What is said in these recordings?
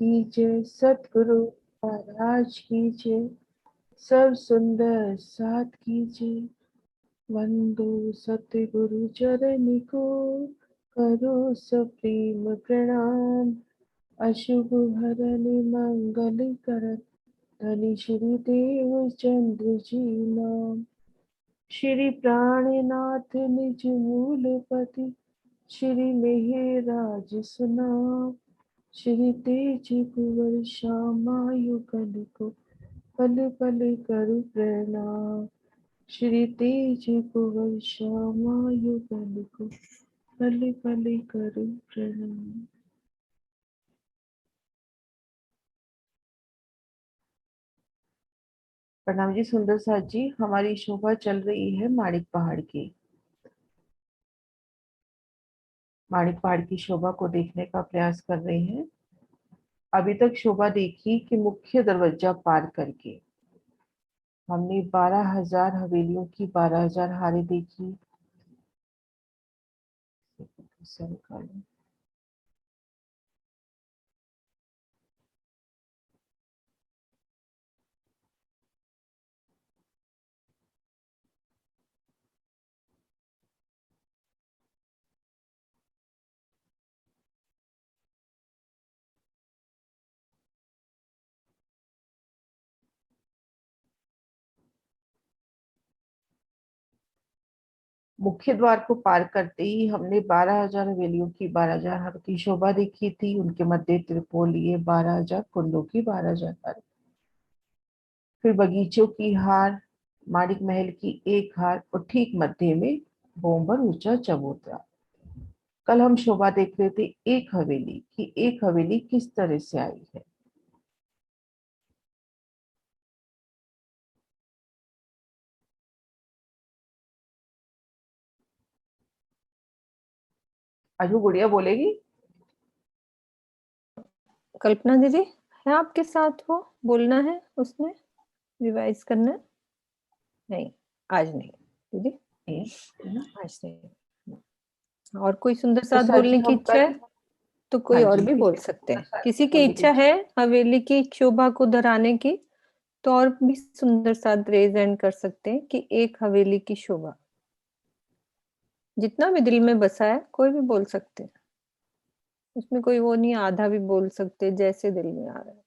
की जय, सतगुरु महाराज की जय, सब सुंदर साथ की जय। वंदो सतगुरु चरण को, करो सप्रेम प्रणाम। अशुभ हरन मंगल करन, धनी श्री देव चंद्र जी नाम। श्री प्राणनाथ निज मूलपति, श्री मेहराज सुनाम। श्री तेज कुंवर श्यामायुगल को, पल पल करु प्रणाम। श्री तेज कुंवर श्यामायुगल को, पल पल करु प्रणाम। प्रणाम जी सुंदर साथ जी। हमारी शोभा चल रही है माणिक पहाड़ की। माणिक पहाड़ की शोभा को देखने का प्रयास कर रहे हैं। अभी तक शोभा देखी कि मुख्य दरवाजा पार करके हमने 12,000 हवेलियों की 12,000 हारें देखी। मुख्य द्वार को पार करते ही हमने 12,000 हवेलियों की 12,000 हारों की शोभा देखी थी। उनके मध्य त्रिपोल लिए 12,000 कुंडों की 12,000 हार। फिर बगीचों की हार, माणिक महल की एक हार और ठीक मध्य में बोम्बर ऊंचा चबूतरा। कल हम शोभा देख रहे थे एक हवेली की, एक हवेली किस तरह से आई है। आज वो गुड़िया बोलेगी। कल्पना दीदी है आपके साथ, वो बोलना है, उसमें रिवाइज करना है? नहीं, आज नहीं दीदी, आज नहीं। और कोई सुंदर साथ तो बोलने की इच्छा है तो कोई और भी बोल सकते हैं। किसी की इच्छा है हवेली की शोभा को दोहराने की तो और भी सुंदर साथ रेज एंड कर सकते हैं कि एक हवेली की शोभा, जितना भी दिल में बसा है कोई भी बोल सकते हैं। उसमें कोई वो नहीं, आधा भी बोल सकते जैसे दिल में आ रहा है।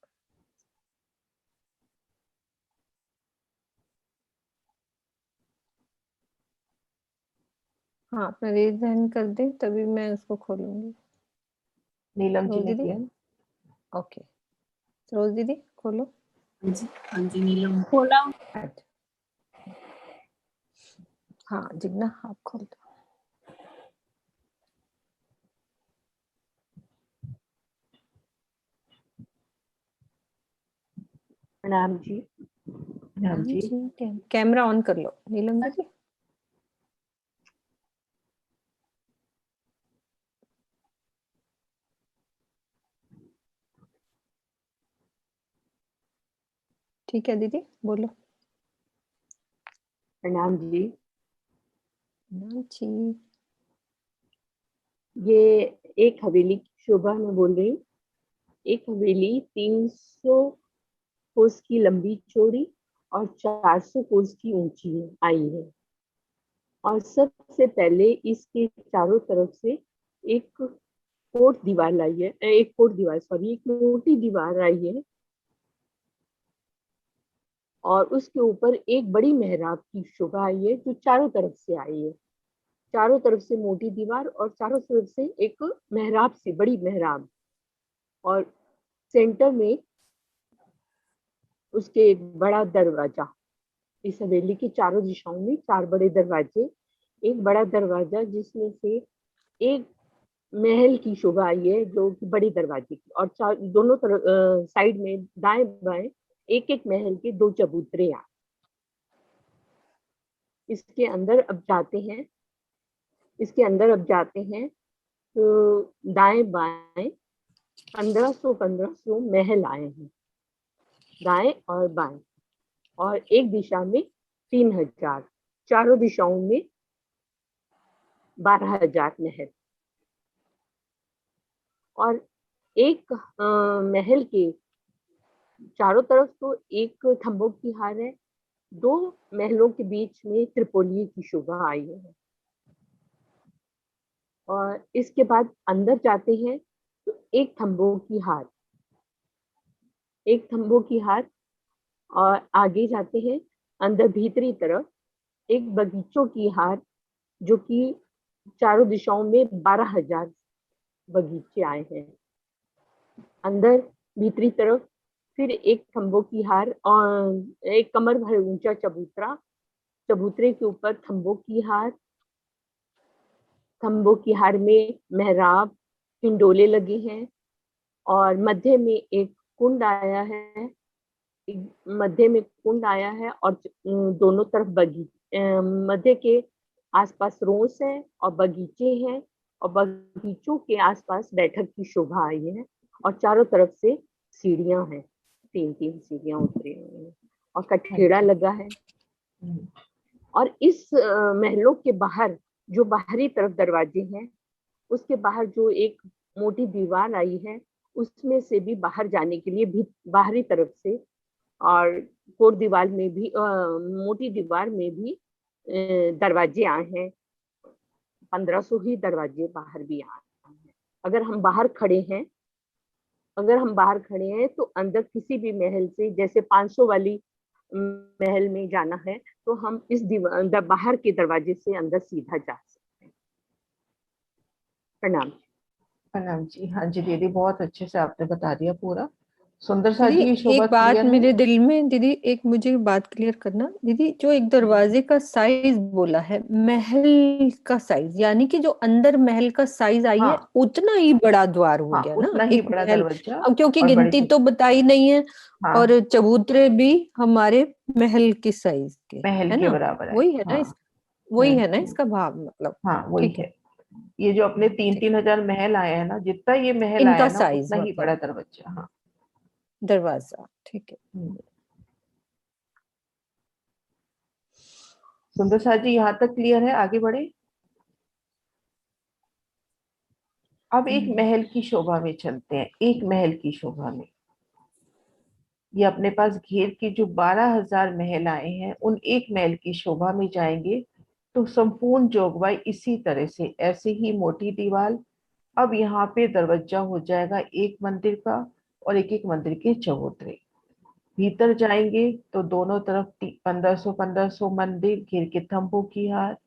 हाँ, अपना रेज हैंड कर दे तभी मैं उसको खोलूंगी। नीलम जी ने दीदी किया। ओके, रोज दीदी खोलो। हाँ जी नीलम खोला। हाँ जिग्ना आप खोल दो। प्रणाम जी। प्रणाम जी। कैमरा ऑन कर लो नीलम दीदी। ठीक है दीदी बोलो। प्रणाम जी। जी ये एक हवेली की शोभा मैं बोल रही हूँ। एक हवेली 300 कोस की लंबी चौड़ी और 400 कोस की ऊंची आई है। और सबसे पहले इसके चारों तरफ से एक कोट दीवार लाई है, एक कोट दीवार सॉरी एक मोटी दीवार आई है और उसके ऊपर एक बड़ी मेहराब की शोभा आई है जो चारों तरफ से आई है। चारों तरफ से मोटी दीवार और चारों तरफ से एक मेहराब से बड़ी मेहराब और सेंटर में उसके एक बड़ा दरवाजा। इस हवेली की चारों दिशाओं में 4 बड़े दरवाजे, एक बड़ा दरवाजा जिसमें से एक महल की शोभा आई है जो कि बड़ी दरवाजे की, और दोनों तरफ साइड में दाएं बाएं एक एक महल के 2 चबूतरे हैं। इसके अंदर अब जाते हैं तो दाएं बाएं 1500 महल आए हैं, दाएं और बाएं, और एक दिशा में 3000, चारों दिशाओं में 12,000 महल। और एक महल के चारों तरफ तो एक थंबों की हार है, 2 महलों के बीच में त्रिपोलिये की शोभा आई है। और इसके बाद अंदर जाते हैं तो एक थंबों की हार, एक थंबों की हार, और आगे जाते हैं अंदर भीतरी तरफ एक बगीचों की हार, जो कि चारों दिशाओं में 12,000 बगीचे आए हैं। अंदर भीतरी तरफ फिर एक थंबों की हार और एक कमर भर ऊंचा चबूतरा, चबूतरे के ऊपर थंबों की हार, थंबों की हार में मेहराब, हिंडोले लगे हैं, और मध्य में एक कुंड आया है, मध्य में कुंड आया है, और दोनों तरफ मध्य के आसपास रोस है और बगीचे हैं, और बगीचों के आसपास बैठक की शोभा आई है, और चारों तरफ से सीढ़ियां हैं, 3-3 सीढ़ियां उतरी हुई हैं, और कठेड़ा लगा है। और इस महलों के बाहर जो बाहरी तरफ दरवाजे हैं, उसके बाहर जो एक मोटी दीवार आई है, उसमें से भी बाहर जाने के लिए भी बाहरी तरफ से, और कोट दीवार में भी मोटी दीवार में भी दरवाजे आए हैं, 1500 ही दरवाजे बाहर भी आए हैं। अगर हम बाहर खड़े हैं, अगर हम बाहर खड़े हैं तो अंदर किसी भी महल से, जैसे 500 वाली महल में जाना है तो हम इस बाहर के दरवाजे से अंदर सीधा जा सकते हैं। प्रणाम। प्रणाम जी। हाँ जी दीदी, बहुत अच्छे से आपने बता दिया पूरा। सुंदर सा दीदी जी, ये शोभा एक बात क्लियर है? मेरे दिल में, दीदी एक मुझे बात क्लियर करना। दीदी जो एक दरवाजे का साइज बोला है, महल का साइज, यानी कि जो अंदर महल का साइज आई है हाँ उतना ही बड़ा द्वार हो हाँ, गया ना उतना ही एक बड़ा महल। दरवाजा अब क्योंकि और बड़ी गिनती सी। तो बताई नहीं है, हाँ, और चबूतरे भी हमारे महल के साइज के, महल है के ना? बराबर है। वही है ना हाँ। वही है ना हम्म। इसका भाव, मतलब। हाँ वही ठीक है, है। ये जो अपने तीन ठीक। तीन हजार महल आए हैं ना, जितना ये महल आया इनका ना साइज उतना ही बड़ा मतलब दरवाजा। हाँ। दरवाजा, ठीक है। हम्म। सुंदर सा जी, यहाँ तक क्लियर है? आगे बढ़े। अब एक महल की शोभा में चलते हैं, एक महल की शोभा में। ये अपने पास घेर के जो 12,000 महल आए हैं, उन एक महल की शोभा में जाएंगे तो संपूर्ण जोगवाई इसी तरह से, ऐसे ही मोटी दीवार। अब यहाँ पे दरवाजा हो जाएगा एक मंदिर का, और एक एक मंदिर के चबूतरे। भीतर जाएंगे तो दोनों तरफ 1500 मंदिर, घेर के थंबों की हार।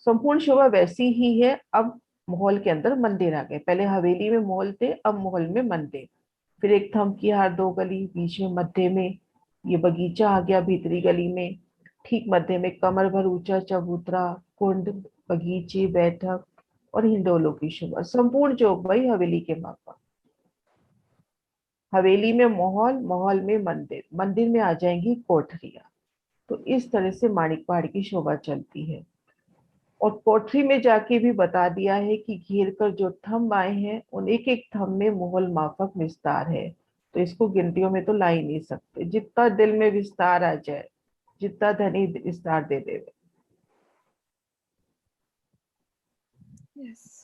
संपूर्ण शोभा वैसी ही है। अब महल के अंदर मंदिर आ गए, पहले हवेली में महल थे, अब महल में मंदिर। फिर एक थंब की हार, 2 गली, बीच में मध्य में ये बगीचा आ गया भीतरी गली में। ठीक मध्य में कमर भर ऊंचा चबूतरा, कुंड, बगीचे, बैठक और हिंडोलों की शोभा। संपूर्ण जोगवाई हवेली के मापा। हवेली में महल, महल में मंदिर, मंदिर में आ जाएंगी कोठरियां। तो इस तरह से माणिक पहाड़ की शोभा चलती है। और कोठरी में जाके भी बता दिया है कि घेर कर जो थंब आए हैं, उन एक एक थंब में मोहल माफक विस्तार है। तो इसको गिनतियों में तो ला ही नहीं सकते, जितना दिल में विस्तार आ जाए, जितना धनी विस्तार दे दे। यस।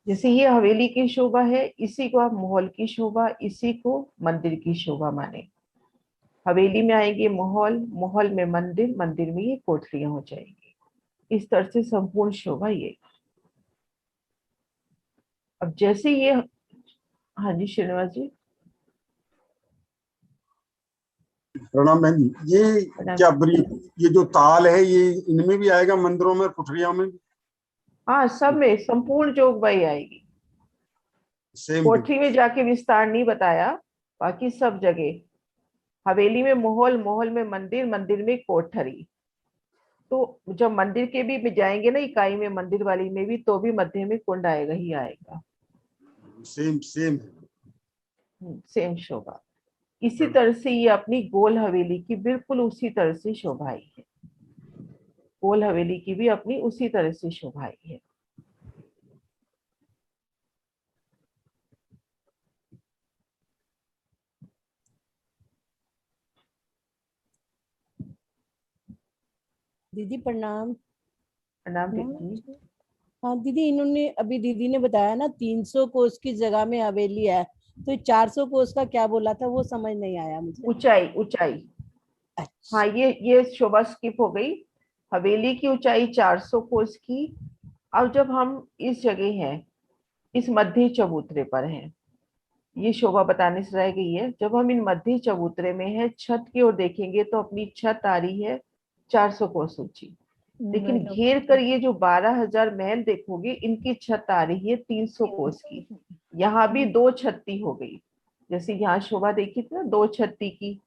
जैसे ये हवेली की शोभा है, इसी को आप महल की शोभा, इसी को मंदिर की शोभा माने। हवेली में आएंगे महल, महल में मंदिर, मंदिर में ये कोठरियां हो जाएंगी। इस तरह से संपूर्ण शोभा ये। अब जैसे ये, हाँ जी श्रीनिवास जी। प्रणाम बहन। ये क्या ये जो ताल है, ये इनमें भी आएगा, मंदिरों में, कुठरिया में भी? हाँ, सब में संपूर्ण जोगवाई आएगी। सेम। कोठरी में जाके विस्तार नहीं बताया, बाकी सब जगह। हवेली में महल, महल में मंदिर, मंदिर में कोठरी। तो जब मंदिर के भी जाएंगे ना इकाई में, मंदिर वाली में भी, तो भी मध्य में कुंड आएगा ही आएगा। Same same. सेम शोभा। इसी तरह से ये अपनी गोल हवेली की बिल्कुल उसी तरह से शोभाई है। गोल हवेली की भी अपनी उसी तरह से शोभाई है। दीदी प्रणाम। प्रणाम दीदी। हाँ दीदी, इन्होंने अभी दीदी ने बताया ना 300 कोस की जगह में हवेली है, तो 400 कोस का क्या बोला था वो समझ नहीं आया मुझे। ऊंचाई ऊंचाई। अच्छा। हाँ ये शोभा स्किप हो गई। हवेली की ऊंचाई 400 कोस की। अब जब हम इस जगह हैं, इस मध्य चबूतरे पर हैं, ये शोभा बताने से रह गई है। जब हम इन मध्य चबूतरे में हैं, छत की ओर देखेंगे तो अपनी छत आ रही है 400 कोस ऊंची। लेकिन घेर कर ये जो 12,000 महल देखोगे, इनकी छत आ रही है 300 कोस की। यहाँ भी दो छत्ती हो गई। जैसे यहाँ शोभा देखी थी ना, दो छत्ती की।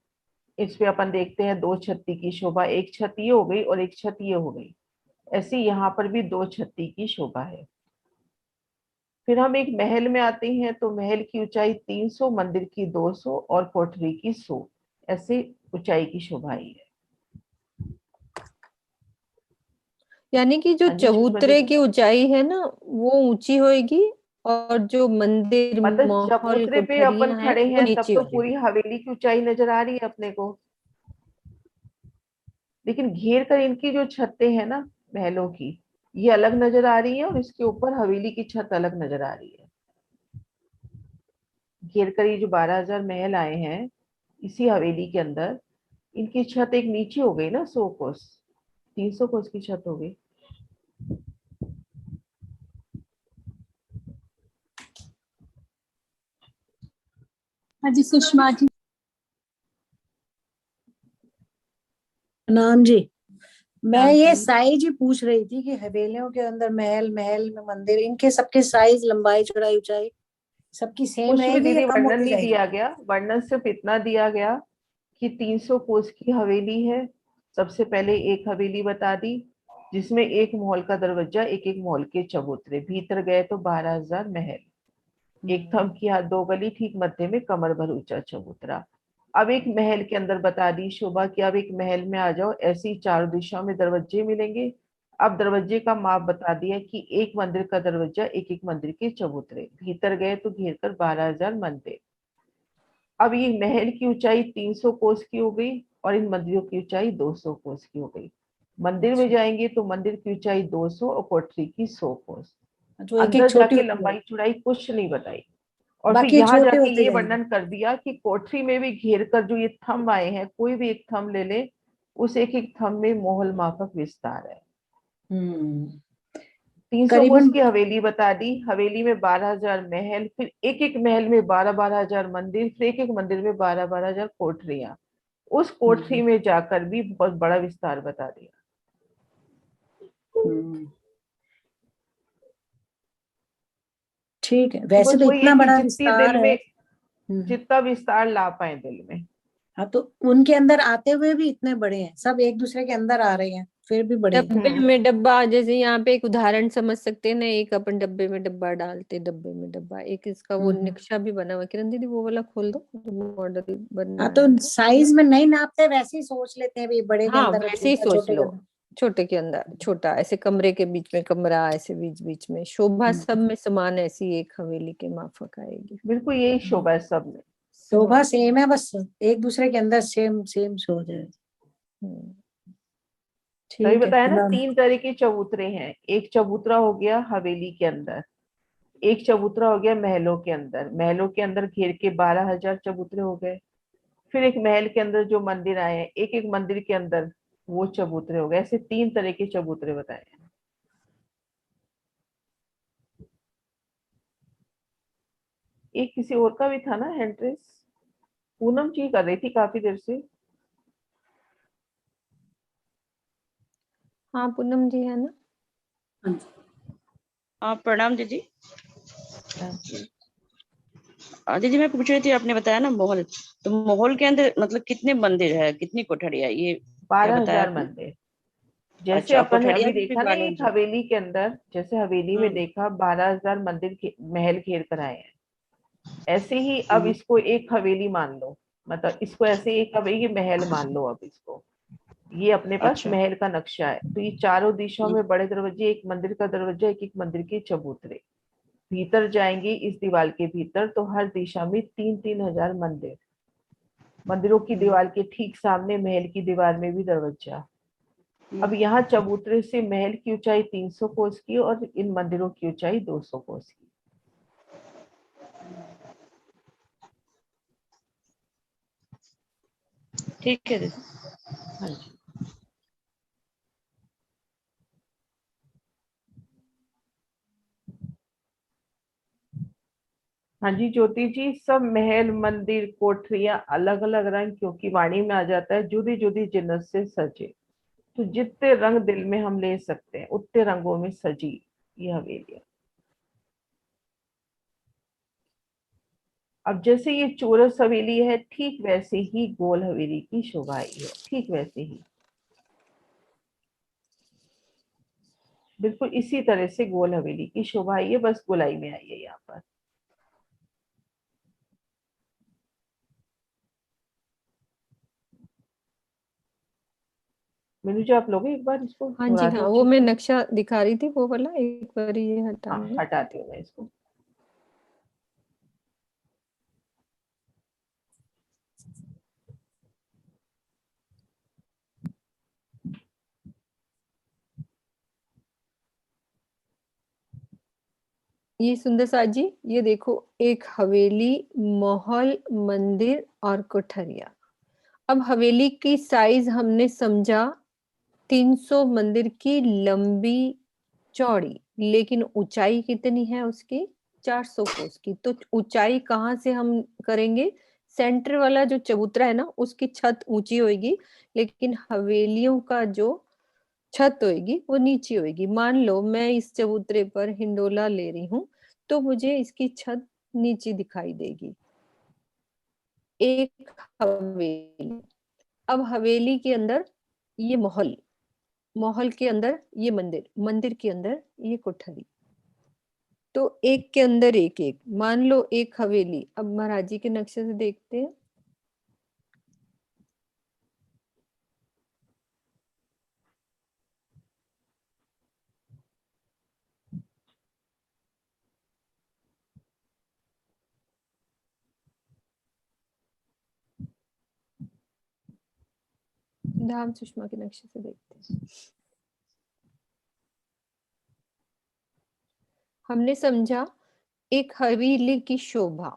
इस पे अपन देखते हैं दो छत्ती की शोभा, एक छत ये हो गई और एक छत ये हो गई। ऐसे यहाँ पर भी दो छत्ती की शोभा है। फिर हम एक महल में आते हैं, तो महल की ऊंचाई 300, मंदिर की 200 और कोठरी की 100। ऐसे ऊंचाई की शोभा ही है। यानी कि जो हाँ जी, सुषमा चबूतरे दीदी। की ऊंचाई है ना वो ऊंची होएगी, और जो मंदिर मतलब महल चबूतरे पे अपन कोठरियां हैं खड़े वो हैं तब नीची तो होगी। पूरी हवेली की ऊंचाई नजर आ रही है अपने को। लेकिन घेर कर इनकी जो छतें हैं ना महलों की, ये अलग नजर आ रही है, और इसके ऊपर हवेली की छत अलग नजर आ रही है। घेर कर ये जो 12,000 महल आए हैं इसी हवेली के अंदर, इनकी छत एक नीचे हो गई ना 100 कोस, 300 कोस की छत हो गई। हाँ जी सुषमा जी। नाम जी, मैं हाँ ये जी। साइज ही पूछ रही थी कि हवेलियों के अंदर महल, महल में मंदिर, इनके सबके साइज, लंबाई, चौड़ाई, ऊंचाई सबकी सेम कुछ भी रहेगी या दीदी कम वर्णन होती नहीं जाएगी? दिया गया। वर्णन सिर्फ इतना दिया गया कि 300 कोस की हवेली है। सबसे पहले एक हवेली बता दी, जिसमें एक महल का दरवाजा, एक एक महल के चबूतरे, भीतर गए तो 12,000 महल। एक थंब की हाथ दो गली, ठीक मध्य में कमर भर ऊंचा चबूतरा। अब एक महल के अंदर बता दी शोभा कि अब एक महल में आ जाओ, ऐसी चारों दिशाओं में दरवाजे मिलेंगे। अब दरवाजे का माप बता दिया कि एक मंदिर का दरवाजा, एक एक मंदिर के चबूतरे, भीतर गए तो घेर कर 12,000 मंदिर। अब ये महल की ऊंचाई 300 कोस की हो गई, और इन मंदिरों की ऊंचाई 200 कोस की हो गई। मंदिर में जाएंगे तो मंदिर की ऊंचाई 200 और कोठरी की 100 कोस। जो एक एक अंदर छोटी जाके होती लंबाई जाएगी, चौड़ाई कुछ नहीं बताई। और फिर बाकी यहाँ छोटे जाके होते ये जाएंगे। वर्णन कर दिया कि कोठरी में भी घेर कर जो ये थंब आए हैं, कोई भी एक थंब ले ले, उस एक एक थंब में मोहल माफक विस्तार है। 300 कोस करीबन। की हवेली बता दी। हवेली में 12,000 महल, फिर एक एक महल में 12,000 मंदिर, फिर एक एक मंदिर में 12,000 कोठरियां। उस कोठरी में जाकर भी बहुत बड़ा विस्तार बता दिया। ठीक है, तो वैसे बस तो वही है इतना कि बड़ा जितनी विस्तार दिल है। में, जितना विस्तार ला पाए दिल में। हाँ, तो उनके अंदर आते हुए भी इतने बड़े हैं, सब एक दूसरे के अंदर आ रहे हैं, फिर भी बड़े हैं। डब्बे में डब्बा, जैसे यहाँ पे एक उदाहरण समझ सकते हैं ना, एक अपन डब्बे में डब्बा डालते, डब्बे में डब्बा, एक इसका वो नक्शा भी बना हुआ। किरण दीदी वो वाला खोल दो जो मॉडल बना हाँ, तो है। साइज में नहीं नापते, वैसे ही सोच लेते हैं भाई, बड़े के हाँ अंदर वैसे ही छोटा, सोच छोटे के लो, अंदर। छोटे के अंदर छोटा, ऐसे कमरे के बीच में कमरा, ऐसे बीच बीच में शोभा सब में समान, ऐसी एक हवेली के माफक आएगी। बिल्कुल यही शोभा है सब में। शोभा सेम है, बस एक दूसरे के अंदर सेम सेम सोच है। तभी ठीक है। बताया ना, 3 तरह के चबूतरे हैं। एक चबूतरा हो गया हवेली के अंदर, एक चबूतरा हो गया महलों के अंदर। महलों के अंदर घेर के 12,000 चबूतरे हो गए। फिर एक महल के अंदर जो मंदिर आए हैं, एक एक मंदिर के अंदर वो चबूतरे हो गए। ऐसे 3 तरह के चबूतरे बताए हैं। एक किसी और का भी था ना एंट्रेंस, पूनम जी कर रही थी काफी देर से। हाँ पूनम जी है ना। हाँ प्रणाम दीदी। हाँ जी। दीदी मैं पूछ रही थी, आपने बताया ना महल, तो महल के अंदर मतलब कितने मंदिर है, कितनी कोठरियाँ, ये क्या बताया 12,000 आपने? मंदिर। जैसे अच्छा, अपन ने कोठरियाँ अभी भी देखा ना 12 एक हजार। हवेली के अंदर, जैसे हवेली में देखा 12,000 मंदिर महल घेर कर आए हैं, ऐसे ही अब इसको एक हवेली मान लो। मतलब इसको ऐसे एक हवेली महल मान लो। अब इसको ये अपने पास अच्छा। महल का नक्शा है, तो ये चारों दिशाओं में बड़े दरवाजे, एक मंदिर का दरवाजा, एक एक मंदिर के चबूतरे। भीतर जाएंगे इस दीवार के भीतर तो हर दिशा में 3-3 हजार मंदिर। मंदिरों की दीवार के ठीक सामने महल की दीवार में भी दरवाजा। अब यहाँ चबूतरे से महल की ऊंचाई 300 कोस की और इन मंदिरों की ऊंचाई 200 कोस की। ठीक है दीदी। हाँ जी। हाँ जी ज्योति जी, सब महल मंदिर कोठरियां अलग अलग रंग, क्योंकि वाणी में आ जाता है जुदी जुदी जिन्नत से सजे। तो जितने रंग दिल में हम ले सकते हैं उतने रंगों में सजी ये हवेलियां। अब जैसे ये चौरस हवेली है, ठीक वैसे ही गोल हवेली की शोभा आई है, ठीक वैसे ही, बिल्कुल इसी तरह से गोल हवेली की शोभा आई है, बस गोलाई में आई है यहाँ पर। मीनू जी आप लोगे एक बार इसको हाँ जी, दोहरा हाँ दो वो अच्छे मैं से। नक्शा दिखा रही थी वो वाला, एक बार ये हटा हाँ लें। हटाती हूँ मैं इसको। ये सुंदर सा जी, ये देखो, एक हवेली, महल, मंदिर और कोठरिया। अब हवेली की साइज हमने समझा 300, मंदिर की लंबी चौड़ी, लेकिन ऊंचाई कितनी है उसकी? 400 कोस की। तो ऊंचाई कहाँ से हम करेंगे? सेंटर वाला जो चबूतरा है ना, उसकी छत ऊंची होगी, लेकिन हवेलियों का जो छत होगी वो नीची होगी। मान लो मैं इस चबूतरे पर हिंडोला ले रही हूँ, तो मुझे इसकी छत नीची दिखाई देगी। एक हवेली, अब हवेली के अंदर ये महल, महल के अंदर ये मंदिर, मंदिर के अंदर ये कोठरी। तो एक के अंदर एक एक, मान लो एक हवेली। अब महाराज जी के नक्शे से देखते हैं। धाम सुषमा के नक्शे से देखते हैं। हमने समझा एक हवेली की शोभा।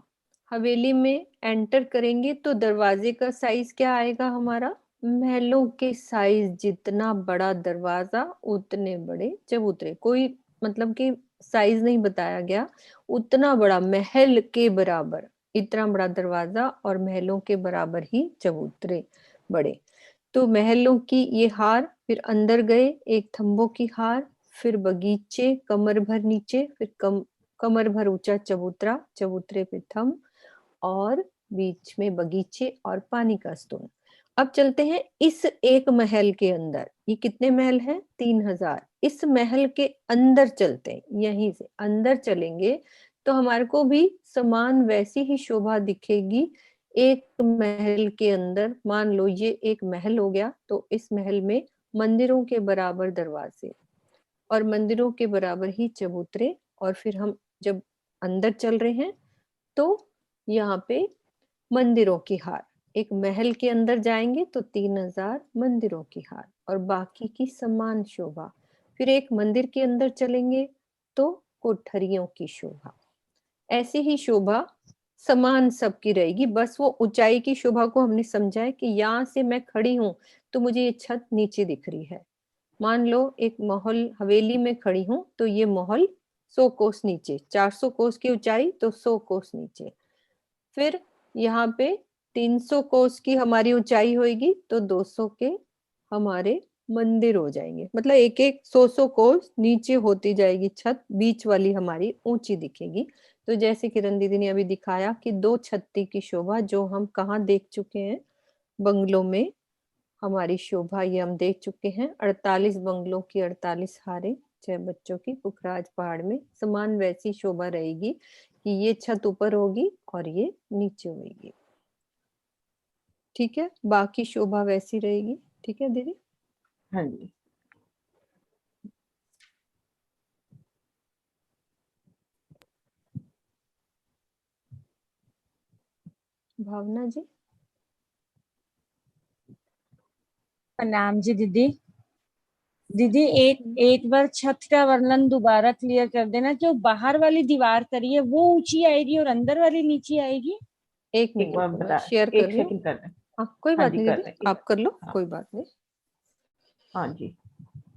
हवेली में एंटर करेंगे तो दरवाजे का साइज क्या आएगा हमारा? महलों के साइज जितना बड़ा दरवाजा उतने बड़े चबूतरे। कोई मतलब कि साइज नहीं बताया गया, उतना बड़ा, महल के बराबर इतना बड़ा दरवाजा और महलों के बराबर ही चबूतरे बड़े। तो महलों की ये हार, फिर अंदर गए एक थंबों की हार, फिर बगीचे कमर भर नीचे, फिर कमर भर ऊंचा चबूतरा, चबूतरे पे थंब, और बीच में बगीचे और पानी का स्तूप। अब चलते हैं इस एक महल के अंदर। ये कितने महल हैं? 3000। इस महल के अंदर चलते हैं, यहीं से अंदर चलेंगे तो हमारे को भी समान वैसी ही शोभा दिखेगी। एक महल के अंदर, मान लो ये एक महल हो गया, तो इस महल में मंदिरों के बराबर दरवाजे और मंदिरों के बराबर ही चबूतरे, और फिर हम जब अंदर चल रहे हैं तो यहाँ पे मंदिरों की हार। एक महल के अंदर जाएंगे तो 3000 मंदिरों की हार और बाकी की समान शोभा। फिर एक मंदिर के अंदर चलेंगे तो कोठरियों की शोभा। ऐसी ही शोभा समान सबकी रहेगी, बस वो ऊंचाई की शोभा को हमने समझा है कि यहाँ से मैं खड़ी हूं तो मुझे ये छत नीचे दिख रही है। मान लो एक महल हवेली में खड़ी हूं तो ये महल 100 कोस नीचे, 400 कोस की ऊंचाई तो 100 कोस नीचे। फिर यहाँ पे 300 कोस की हमारी ऊंचाई होगी तो 200 के हमारे मंदिर हो जाएंगे। मतलब एक एक 100 कोस नीचे होती जाएगी छत, बीच वाली हमारी ऊंची दिखेगी। तो जैसे किरण दीदी ने अभी दिखाया कि 2 छत्ती की शोभा, जो हम कहाँ देख चुके हैं? बंगलों में हमारी शोभा ये हम देख चुके हैं। 48 बंगलों की 48 हारें, 6 बच्चों की पुखराज पहाड़ में समान वैसी शोभा रहेगी कि ये छत ऊपर होगी और ये नीचे होगी। ठीक है, बाकी शोभा वैसी रहेगी। ठीक है दीदी? हाँ जी। भावना जी। प्रणाम जी दीदी। दीदी एक बार छत का वर्णन दोबारा क्लियर कर देना। जो बाहर वाली दीवार करी है वो ऊंची आएगी और अंदर वाली नीचे आएगी? एक एक मिनट बार रुको, मैं बता, शेयर कर एक रही हूँ। सेकंड कर रहे हैं। हाँ कोई हाँ बात जी नहीं कर दीदी, रहे हैं। आप कर लो, हाँ कोई बात नहीं। हाँ जी,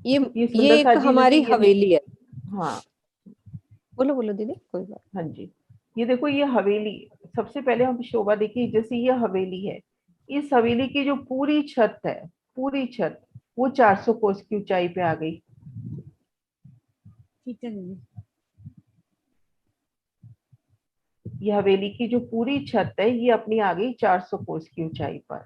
ये ये ये सुंदरता एक जी हमारी जैसे ये हवेली है। हाँ बोलो बोलो दीदी, कोई बात। हाँ जी, ये देखो ये हवेली, सबसे पहले हम शोभा देखिए, जैसे ये हवेली है, इस हवेली की जो पूरी छत है, पूरी छत वो 400 कोस की ऊंचाई पे आ गई। ठीक है दीदी। ये हवेली की जो पूरी छत है ये अपनी आ गई 400 कोस की ऊंचाई पर।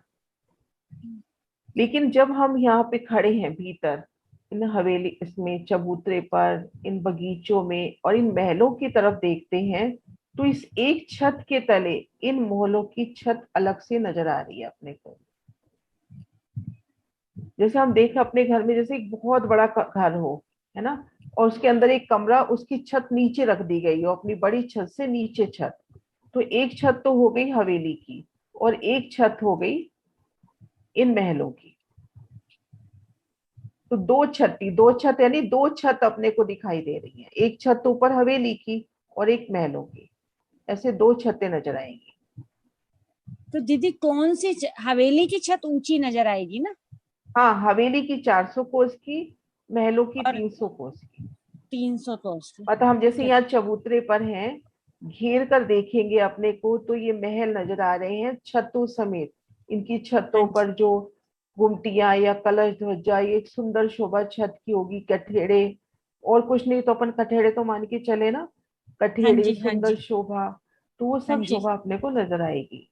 लेकिन जब हम यहाँ पे खड़े हैं भीतर इन हवेली, इसमें चबूतरे पर, इन बगीचों में और इन महलों की तरफ देखते हैं, तो इस एक छत के तले इन महलों की छत अलग से नजर आ रही है अपने को। जैसे हम देख अपने घर में, जैसे एक बहुत बड़ा घर हो, है ना, और उसके अंदर एक कमरा, उसकी छत नीचे रख दी गई हो, अपनी बड़ी छत से नीचे छत, तो एक छत तो हो गई हवेली की और एक छत हो गई इन महलों की। तो दो छत यानी दो छत अपने को दिखाई दे रही है, एक छत ऊपर हवेली की और एक महलों की, ऐसे दो छतें नजर आएंगी। तो दीदी कौन सी हवेली की छत ऊंची नजर आएगी ना? हाँ, हवेली की 400 कोस की, महलों की और 300 कोस की। 300 कोस की। मतलब हम ठीक जैसे है। यहाँ चबूतरे पर हैं, घेर कर देखेंगे अपने को तो ये महल नजर आ रहे हैं छतों समेत। इनकी छतों हाँ पर जो गुमटियां या कलश ध्वजा, ये एक सुंदर शोभा छत की होगी, कठेड़े, और कुछ नहीं तो अपन कठेड़े तो मान के चले ना, हाँ कठेड़े जी, हाँ सुंदर जी, शोभा, तो वो हाँ सब जी, शोभा अपने को नजर आएगी।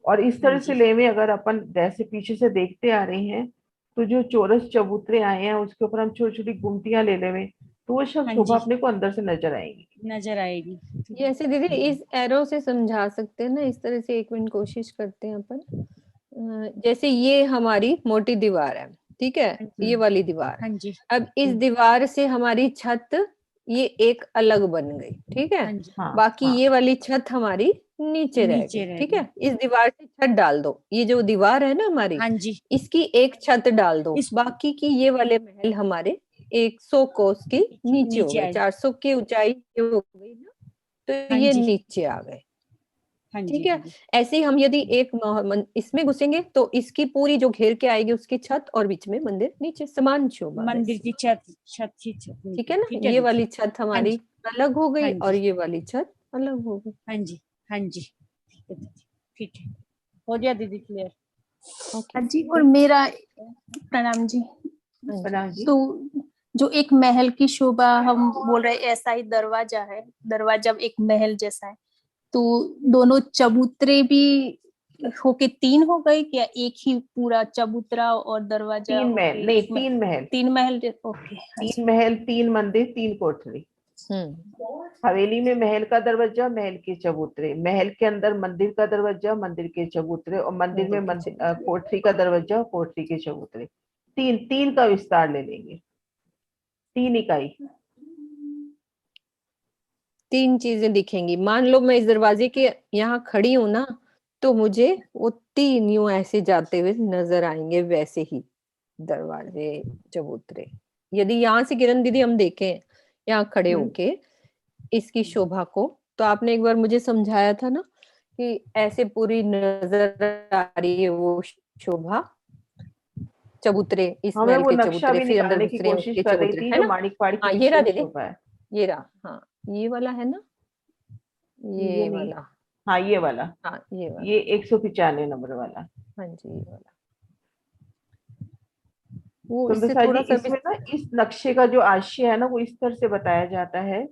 और इस हाँ तरह से जी, ले में अगर अपन जैसे पीछे से देखते आ रहे हैं, तो जो चौरस चबूतरे आए हैं उसके ऊपर हम छोटी छोटी गुमटियां ले लेवे, तो वो सब हाँ शोभा जी, अपने को अंदर से नजर आएगी। नजर आएगी। ये ऐसे दीदी इस एरो से समझा सकते हैं ना, इस तरह से एक मिनट कोशिश करते हैं अपन। जैसे ये हमारी मोटी दीवार है, ठीक है, हाँ जी, ये वाली दीवार। हाँ जी, अब इस दीवार से हमारी छत ये एक अलग बन गई, ठीक है। हाँ जी। हाँ बाकी हाँ ये वाली छत हमारी नीचे रह नीचे गई, रह ठीक गई। है। इस दीवार से छत डाल दो, ये जो दीवार है ना हमारी, हाँ जी। इसकी एक छत डाल दो, इस बाकी की ये वाले महल हमारे 100 कोस की नीचे हो नीचे गए, आए। 400 की ऊंचाई ये हो गई ना, तो हाँ ये जी, नीचे आ गए, हाँ जी ठीक है। दीदी। ऐसे ही हम यदि एक इसमें घुसेंगे तो इसकी पूरी जो घेर के आएगी उसकी छत, और बीच में मंदिर नीचे, समान शोभा मंदिर वैसे, की छत, छत की छत ठीक नीचे। है ना। ठीक है ये दीदी। वाली छत हाँ हमारी जी, अलग हो गई हाँ और जी, ये वाली छत अलग हो गई। हाँ जी, हाँ जी। ठीक है दीदी, ठीक है, हो गया दीदी क्लियर। ओके हाँ जी, और मेरा प्रणाम जी। हाँ जी। प्रणाम जी। तो जो एक महल की शोभा हम बोल रहे हैं, ऐसा ही दरवाजा है, दरवाजा एक महल जैसा है। तो दोनों चबूतरे भी होके तीन हो गए क्या? एक ही पूरा चबूतरा और दरवाजा तीन महल होके नहीं, एक तीन महल, तीन महल। ओके, तीन महल, तीन मंदिर, तीन कोठरी। हवेली में महल का दरवाजा, महल के चबूतरे, महल के अंदर मंदिर का दरवाजा, मंदिर के चबूतरे, और मंदिर में कोठरी का दरवाजा, कोठरी के चबूतरे। तीन तीन का विस्तार ले लेंगे, तीन इकाई। तीन चीजें दिखेंगी। मान लो मैं इस दरवाजे के यहाँ खड़ी हूं ना, तो मुझे वो तीन यूं ऐसे जाते हुए नजर आएंगे, वैसे ही दरवाजे चबूतरे। यदि यहाँ से किरण दीदी हम देखें यहाँ खड़े होके इसकी शोभा को, तो आपने एक बार मुझे समझाया था ना कि ऐसे पूरी नजर आ रही है वो शोभा, चबूतरे, इस हाँ, मैं महल वो के नक्शा चबूतरे, भी फिर अंदर निकालने की घुस रहे हैं कोशिश उसके कर रही चबूतरे, थी, है जो ना। माणिकवाड़ की हाँ ये रहा विशेष दीदी, शोभा है। ये रहा, हाँ ये वाला है ना, ये ये नहीं, वाला, हाँ ये वाला, हाँ ये वाला, ये 195 नंबर वाला। हाँ जी ये वाला। वो इससे सुंदरता जी, थोड़ा सा इसमें ना इस नक्शे का जो आशय है ना, वो इस तरह से बताया जाता है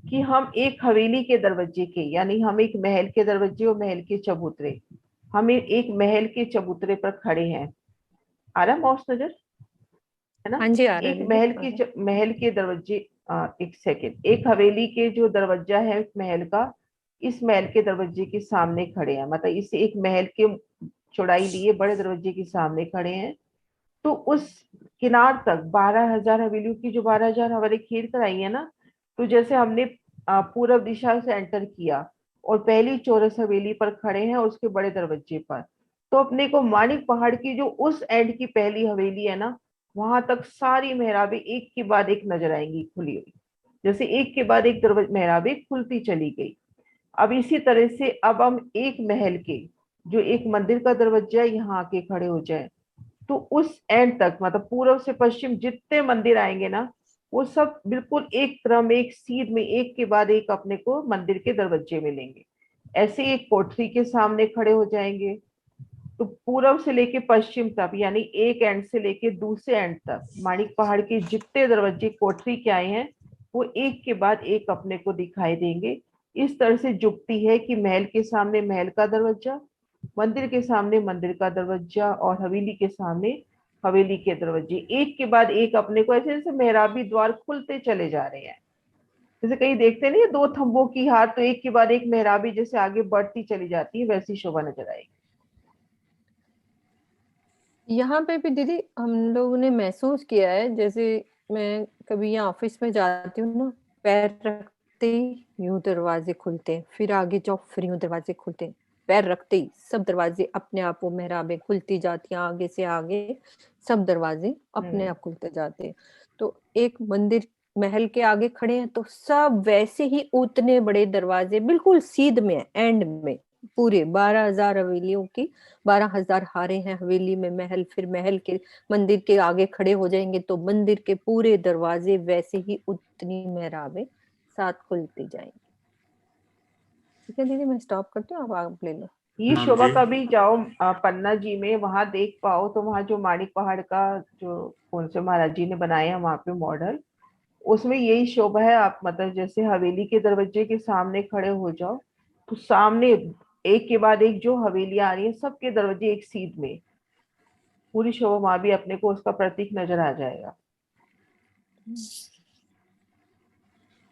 कि हम एक हवेली के दरवाजे के, यानी हम एक महल के दरवाजे और महल के चबूतरे, हम एक महल के चबूतरे पर खड़े हैं। आ रहा माउस नजर, है ना। हाँ जी आ रहा है एक दीदी, आ रहा है। महल के दरवाजे, एक सेकेंड, एक हवेली के जो दरवाजा है महल का, इस महल के दरवाजे के सामने खड़े हैं, मतलब इस एक महल के चौड़ाई लिए बड़े दरवाजे के सामने खड़े हैं। तो उस किनार तक 12,000 हवेलियों की जो 12,000 हमारे घेर कर आई है ना, तो जैसे हमने पूर्व दिशा से एंटर किया और पहली चौरस हवेली पर खड़े हैं उसके बड़े दरवाजे पर, तो अपने को माणिक पहाड़ की जो उस एंड की पहली हवेली है ना, वहां तक सारी मेहराबें एक के बाद एक नजर आएंगी खुली हुई, जैसे एक के बाद एक मेहराबें खुलती चली गई। अब इसी तरह से अब हम एक महल के जो एक मंदिर का दरवाजा है यहाँ आके खड़े हो जाए, तो उस एंड तक मतलब पूर्व से पश्चिम जितने मंदिर आएंगे ना, वो सब बिल्कुल एक क्रम एक सीध में एक के बाद एक अपने को मंदिर के दरवाजे मिलेंगे। ऐसे एक कोठरी के सामने खड़े हो जाएंगे, तो पूर्व से लेके पश्चिम तक यानी एक एंड से लेके दूसरे एंड तक माणिक पहाड़ के जितने दरवाजे कोठरी के आए हैं वो एक के बाद एक अपने को दिखाई देंगे। इस तरह से जुगती है कि महल के सामने महल का दरवाजा, मंदिर के सामने मंदिर का दरवाजा और हवेली के सामने हवेली के दरवाजे एक के बाद एक अपने को ऐसे जैसे मेहराबी द्वार खुलते चले जा रहे हैं। जैसे कहीं देखते नहीं, दो थंबों की हार, तो एक के बाद एक मेहराबी जैसे आगे बढ़ती चली जाती है, वैसी शोभा नजर आएगी। यहाँ पे भी दीदी हम लोगों ने महसूस किया है, जैसे मैं कभी यहाँ ऑफिस में जाती हूँ ना, पैर रखते ही यूं दरवाजे खुलते हैं, फिर आगे जाओ फिर यूं दरवाजे खुलते हैं, पैर रखते ही सब दरवाजे अपने आप वो मेहराबें खुलती जाती हैं, आगे से आगे सब दरवाजे अपने आप खुलते जाते हैं। तो एक मंदिर महल के आगे खड़े हैं तो सब वैसे ही उतने बड़े दरवाजे बिल्कुल सीध में एंड में, पूरे 12,000 हवेलियों की 12,000 हारे हैं हवेली में, महल फिर महल के मंदिर के आगे खड़े हो जाएंगे तो मंदिर के पूरे दरवाजे वैसे ही उतनी मेहराबें साथ खुलती जाएंगी। ठीक है दीदी, मैं स्टॉप करती हूँ, अब आप ले लो। ये शोभा कभी जाओ पन्ना जी में, वहां देख पाओ तो वहां जो माणिक पहाड़ का जो कौन से महाराज जी ने बनाया है वहां पे मॉडल, उसमें यही शोभा है। आप मतलब जैसे हवेली के दरवाजे के सामने खड़े हो जाओ तो सामने एक के बाद एक जो हवेलियां आ रही है सबके दरवाजे एक सीध में, पूरी शोभा वहां भी अपने को उसका प्रतीक नजर आ जाएगा।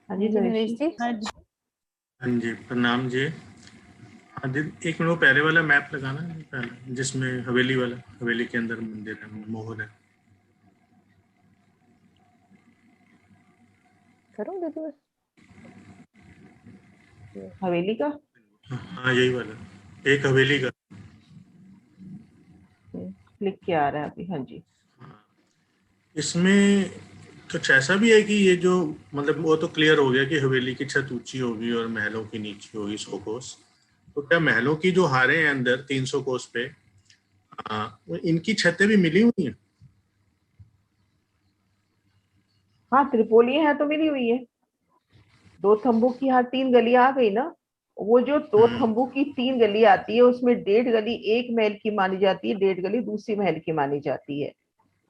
हाँ जी नरेश जी। हाँ जी। हाँ जी प्रणाम जी। हाँ जी, एक मिनट वो पहले वाला मैप लगाना है, पहले जिसमें हवेली वाला, हवेली के अंदर मंदिर है, मोहर है। करो दीदी, हवेली का हाँ यही वाला, एक हवेली का क्लिक किया आ रहा है अभी। हाँ जी। इसमें कुछ ऐसा भी है कि ये जो मतलब वो तो क्लियर हो गया कि हवेली की छत ऊंची होगी और महलों की नीची होगी 100 कोस, तो क्या महलों की जो हारें हैं अंदर 300 कोस पे, इनकी छतें भी मिली हुई हैं? हाँ त्रिपोलियां है तो मिली हुई है। दो थंबों की हार 3 गलियां आ गई ना, वो जो दो थंबों की 3 गली आती है उसमें 1.5 गली एक महल की मानी जाती है, 1.5 गली दूसरी महल की मानी जाती है,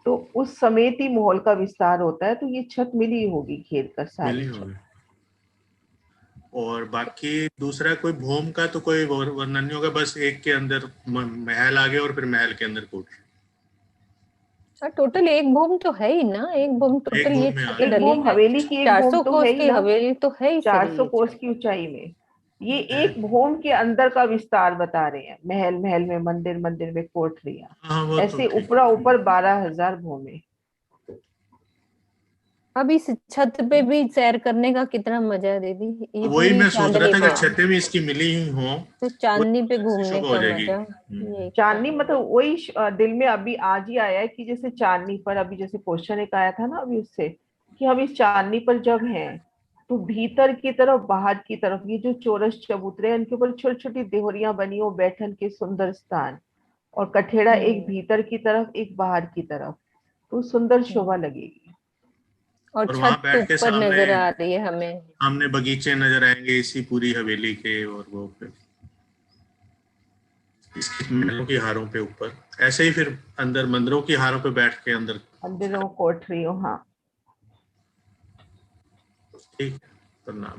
तो उस समेत ही महल का विस्तार होता है। तो ये छत मिली होगी घेर कर सारी मिली छत। होगी। और बाकी दूसरा कोई भूम का तो कोई वर्णन नहीं होगा, बस एक के अंदर महल आ गया और फिर महल के अंदर कोठरी। टोटल एक भूम तो है ही ना, एक भूम टोटल ये में छत एक डली भूम है, हवेली की, एक 400 भूम तो कोस है ही की ना, हवेली तो है ही सारी 400 ये कोस छत। की ऊंचाई में। ये एक भूम के अंदर का विस्तार बता रहे हैं, महल महल में मंदिर मंदिर में कोठरियां, हाँ वो तो ऐसे ठीक ऊपरा ऊपर 12,000 भूमि। अब इस छत पे भी सैर करने का कितना मजा है दीदी, ये वही पूरी मैं सोच रहा चांदनी था पे, कि छतें भी इसकी मिली हुई हों तो चांदनी पे ऐसी घूमने शोभा हो का जाएगी। मजा ये चांदनी मतलब वही दिल में अभी आज ही आया है कि जैसे चांदनी पर अभी जैसे क्वेश्चन एक आया था ना अभी उससे, कि हम इस चांदनी पर जब हैं तो भीतर की तरफ बाहर की तरफ ये जो चौरस चबूतरे हैं इनके ऊपर छोटी छोटी देहरियां बनी हो, बैठन के सुंदर स्थान, और कठेड़ा एक भीतर की तरफ एक बाहर की तरफ, तो सुंदर शोभा लगेगी। और और वहां छत बैठ के ऊपर नजर आ रही है हमें, सामने बगीचे नजर आएंगे इसी पूरी हवेली के, और वो फिर इसकी महलों की हारों पे ऊपर, ऐसे ही फिर अंदर मंदिरों की हारों पे बैठ के अंदर। मंदिरों कोठरियों। हाँ ठीक है, प्रणाम।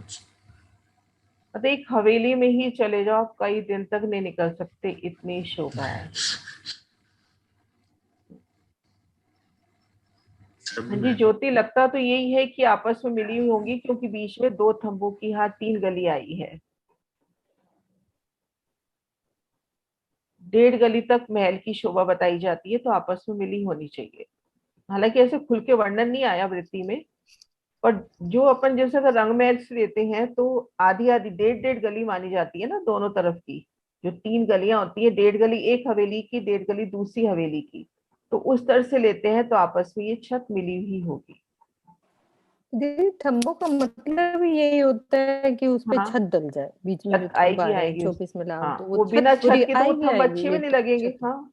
मतलब एक हवेली में ही चले जाओ, आप कई दिन तक नहीं निकल सकते, इतनी शोभा है। हाँ जी ज्योति, लगता तो यही है कि आपस में मिली हुई होंगी क्योंकि बीच में दो थंबों की यहाँ 3 गली आई है, 1.5 गली तक महल की शोभा बताई जाती है, तो आपस में मिली होनी चाहिए। हालांकि ऐसे खुल के वर्णन नहीं आया वृत्ति में, पर जो अपन जैसे अगर रंग महल से लेते हैं तो आधी आधी 1.5 गली मानी जाती है ना दोनों तरफ की, जो 3 गलियां होती है, 1.5 गली एक हवेली की, 1.5 गली दूसरी हवेली की, तो उस तरह से लेते हैं तो आपस में ये छत मिली हुई होगी। दीदी थंबों का मतलब यही होता है कि उस पे हाँ, छत डल जाए, बीच में जो छत थंब आ आएगी रहे हैं आएगी 24 में लाभ, हाँ, तो वो वो बिना छत छत पूरी के तो वो आएगी थंब आएगी, अच्छे भी ये नहीं तो लगेंगे। छत हाँ,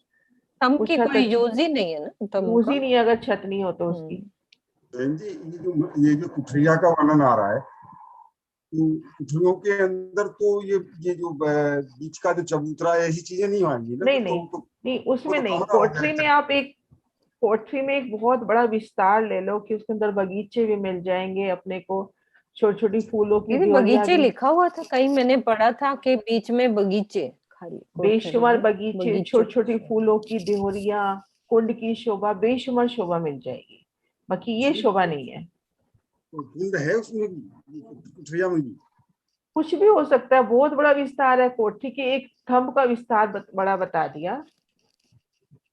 थंब वो की छत कोई यूज ही नहीं है ना थंब यूज का। ही नहीं अगर छत नहीं हो तो उसकी। बहन जी, ये जो कुठरिया का वर्णन आ रहा है, तो कुठरियों के अंदर तो ये जो बीच का जो चबूतरा है, ऐसी चीजें नहीं आएंगी ना? नहीं तो नहीं नहीं, उसमें तो नहीं। कमरा हो कोठरी में गया। आप एक कोठरी में एक बहुत बड़ा विस्तार ले लो कि उसके अंदर बगीचे भी मिल जाएंगे अपने को, छोटी छोटी फूलों की दीदी ड्योरियां बगीचे भी, लिखा हुआ था कहीं, मैंने पढ़ा था कि बीच में बगीचे, खाली कोठरी बेशुमार में बगीचे, बगीचों छोटी की छोटी फूलों की ड्योरियां, कुंड की शोभा, बेशुमार शोभा मिल जाएगी। बाकी ये शोभा नहीं है। तो कुंड है उसमें भी, कुठरिया में भी? कुछ भी हो सकता है, बहुत बड़ा विस्तार है कोठी के, एक थंब का विस्तार बड़ा बता दिया।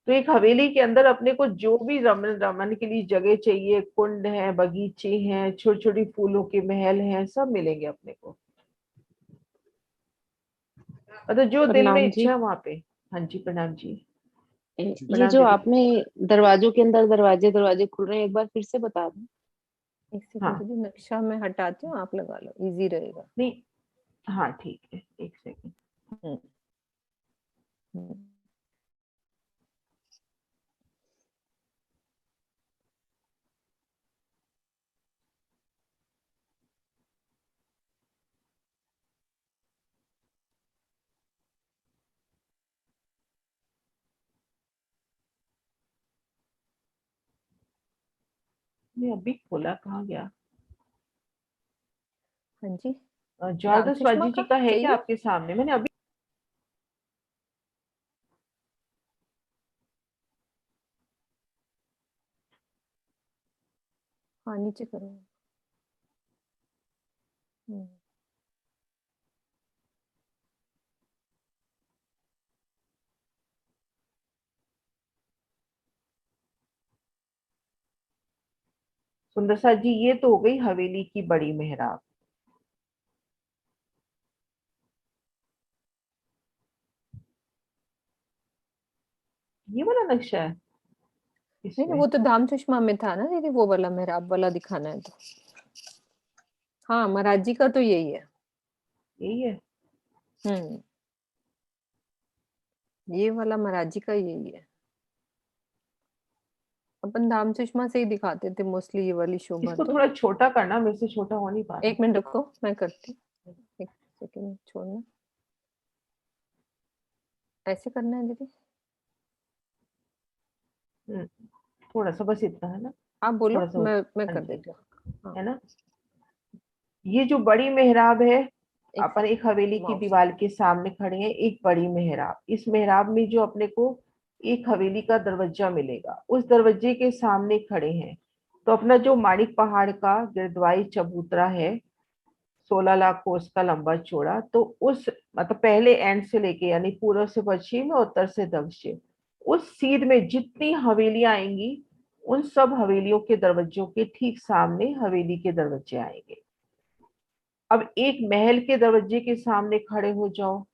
तो एक हवेली के अंदर अपने को जो भी रमन रमन के लिए जगह चाहिए, कुंड है, बगीचे हैं, छोटी छोटी फूलों के महल हैं, सब मिलेंगे अपने को। मतलब जो दिल में प्रणाम जी। इच्छा है वहां पे। हाँ जी, प्रणाम जी। ये प्रणाम जो दीदी। आपने दरवाजों के अंदर दरवाजे दरवाजे खुल रहे हैं, एक बार फिर से बता दें। एक सेकंड हाँ, दीदी, नक्शा मैं हटाती हूँ, आप लगा लो, इजी रहेगा। नहीं, हाँ ठीक है, एक सेकंड। हम्म, हम्म। मैं अभी खोला, कहाँ गया? हाँ जी, राम ज्वारदास सुषमा बाजी जी का का है क्या चाहिए? आपके सामने? मैंने अभी, हाँ नीचे करो। हम्म, सुंदर सा जी, ये तो हो गई हवेली की बड़ी मेहराब। ये वाला नक्शा है नहीं नहीं, इसमें? वो तो धाम सुषमा में था ना दीदी, वो वाला मेहराब वाला दिखाना है तो। हाँ महाराज जी का तो यही है। यही है। हम्म, ये वाला महाराज जी का यही है। अपन धाम सुषमा से ही दिखाते थे मोस्टली ये वाली शोभा इसको तो। थोड़ा छोटा करना, मेरे से छोटा हो नहीं पा रहा। एक मिनट रुको, मैं करती हूँ, एक सेकंड छोड़ना। ऐसे करना है दीदी? हम्म, थोड़ा सा, बस इतना है ना? आप बोलो, थोड़ा सा मैं हाँ कर जी, देती हूँ। हाँ, है ना? ये जो बड़ी मेहराब है, एक अपन एक हवेली की माउस। दीवार के सामने खड़े हैं, एक बड़ी मेहराब। इस मेहराब में जो अपने को एक हवेली का दरवाजा मिलेगा, उस दरवाजे के सामने खड़े हैं। तो अपना जो माणिक पहाड़ का गिरद्वाई चबूतरा है, 16 लाख कोस का लंबा चौड़ा, तो उस मतलब पहले एंड से लेके, यानी पूर्व से पश्चिम और उत्तर से दक्षिण, उस सीध में जितनी हवेलियां आएंगी, उन सब हवेलियों के दरवाजों के ठीक सामने हवेली के दरवाजे आएंगे। अब एक महल के दरवाजे के सामने खड़े हो जाओ,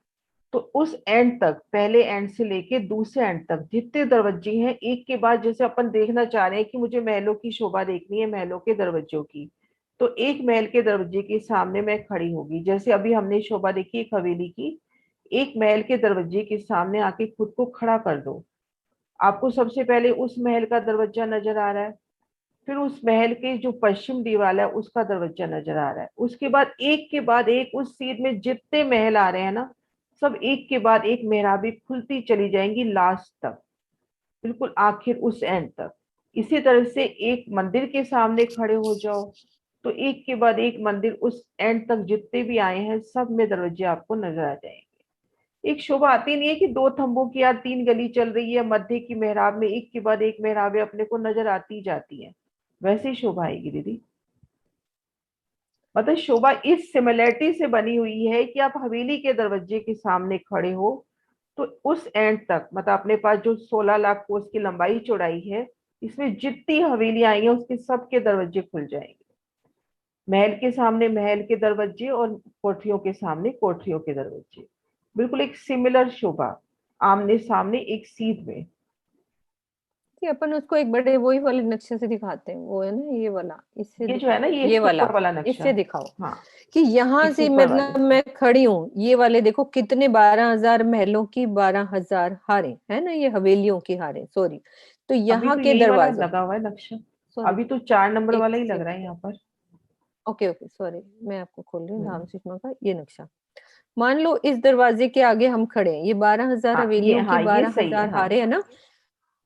तो उस एंड तक, पहले एंड से लेके दूसरे एंड तक जितने दरवाजे हैं, एक के बाद, जैसे अपन देखना चाह रहे हैं कि मुझे महलों की शोभा देखनी है, महलों के दरवाजों की, तो एक महल के दरवाजे के सामने मैं खड़ी होगी। जैसे अभी हमने शोभा देखी एक हवेली की, एक महल के दरवाजे के सामने आके खुद को खड़ा कर दो। आपको सबसे पहले उस महल का दरवाजा नजर आ रहा है, फिर उस महल के जो पश्चिम दीवार है उसका दरवाजा नजर आ रहा है, उसके बाद एक उस सीध में जितने महल आ रहे हैं ना, सब एक के बाद एक मेहराबी खुलती चली जाएंगी लास्ट तक, बिल्कुल आखिर उस एंड तक। इसी तरह से एक मंदिर के सामने खड़े हो जाओ, तो एक के बाद एक मंदिर उस एंड तक जितने भी आए हैं, सब में दरवाजे आपको नजर आ जाएंगे। एक शोभा आती नहीं है कि दो थंबों की या तीन गली चल रही है, मध्य की मेहराब में एक के बाद एक मेहराबें अपने को नजर आती जाती हैं, वैसे ही शोभा आएगी दीदी। मतलब शोभा इस सिमिलैरिटी से बनी हुई है कि आप हवेली के दरवाजे के सामने खड़े हो, तो उस एंड तक, मतलब अपने पास जो 16 लाख कोस की लंबाई चौड़ाई है, इसमें जितनी हवेलियां आई हैं उसके सबके दरवाजे खुल जाएंगे। महल के सामने महल के दरवाजे और कोठरियों के सामने कोठरियों के दरवाजे, बिल्कुल एक सिमिलर शोभा, आमने सामने एक सीध में। कि अपन उसको एक बड़े वही वाले नक्शे से दिखाते हैं, वो है ना ये वाला, इससे ये जो है ना, ये वाला, ऊपर वाला नक्शा, इससे दिखाओ। हाँ, कि यहाँ इस से ऊपर मतलब वाले मैं खड़ी हूँ, ये वाले देखो कितने 12,000 महलों की 12,000 हारें है ना, ये हवेलियों की हारें, सॉरी। तो अभी यहाँ तो के यही वाला दरवाजे, लगा हुआ है नक्शा, सॉरी अभी तो 4 नंबर एक वाला ही लग रहा है सेकंड, यहाँ पर। ओके ओके सॉरी, मैं आपको खोल रही हूँ धाम हम्म, सुषमा का ये नक्शा। मान लो इस दरवाजे के आगे हम खड़े हैं, ये 12,000 हाँ ये, हवेलियों की हाँ ये सही है, 12,000 हाँ हारे है ना।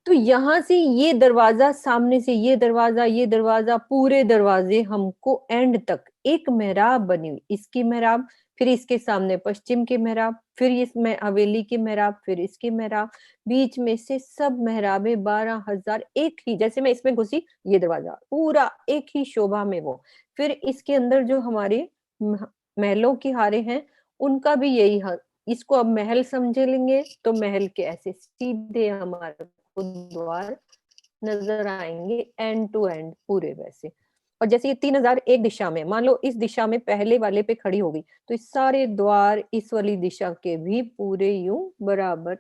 तो यहाँ से ये दरवाजा, सामने से ये दरवाजा, पूरे दरवाजे हमको एंड तक एक मेहराब बनी हुई, इसकी मेहराब, फिर इसके सामने पश्चिम की मेहराब, फिर इसमें हवेली की मेहराब, फिर इसकी मेहराब, बीच में से सब मेहराबे 12,000 एक ही, जैसे मैं इसमें घुसी ये दरवाजा पूरा एक ही शोभा में वो, फिर इसके अंदर जो हमारे महलों की हारे हैं उनका भी यही हाल। इसको अब महल समझ लेंगे तो महल के ऐसे सीधे हमारे द्वार नजर आएंगे एंड टू एंड पूरे वैसे। और जैसे ये 3,000 एक दिशा में, मान लो इस दिशा में पहले वाले पे खड़ी होगी तो इस सारे द्वार इस वाली दिशा के भी पूरे यूं बराबर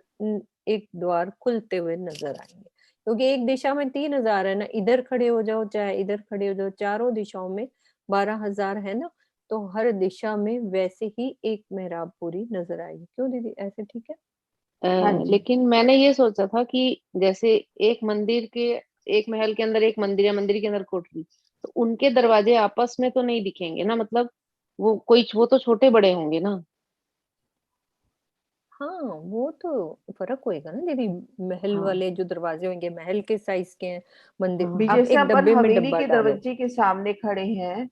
एक द्वार खुलते हुए नजर आएंगे, क्योंकि एक दिशा में 3,000 है ना, इधर खड़े हो जाओ चाहे इधर खड़े हो जाओ, चारों दिशाओं में 12,000 है ना, तो हर दिशा में वैसे ही एक मेहराब पूरी नजर आएगी। क्यों दीदी, ऐसे ठीक है? हाँ जी। लेकिन मैंने ये सोचा था कि जैसे एक मंदिर के, एक महल के अंदर एक मंदिर या मंदिर के अंदर कोठरी, तो उनके दरवाजे आपस में तो नहीं दिखेंगे ना, मतलब वो तो छोटे बड़े होंगे ना। हाँ वो तो फर्क होएगा ना दीदी, महल हाँ वाले जो दरवाजे होंगे महल के साइज के हैं, मंदिर हाँ भी आप जैसे एक अपन डब्बे में हवेली डब्बा के डालो। दरवाजे के सामने खड़े हैं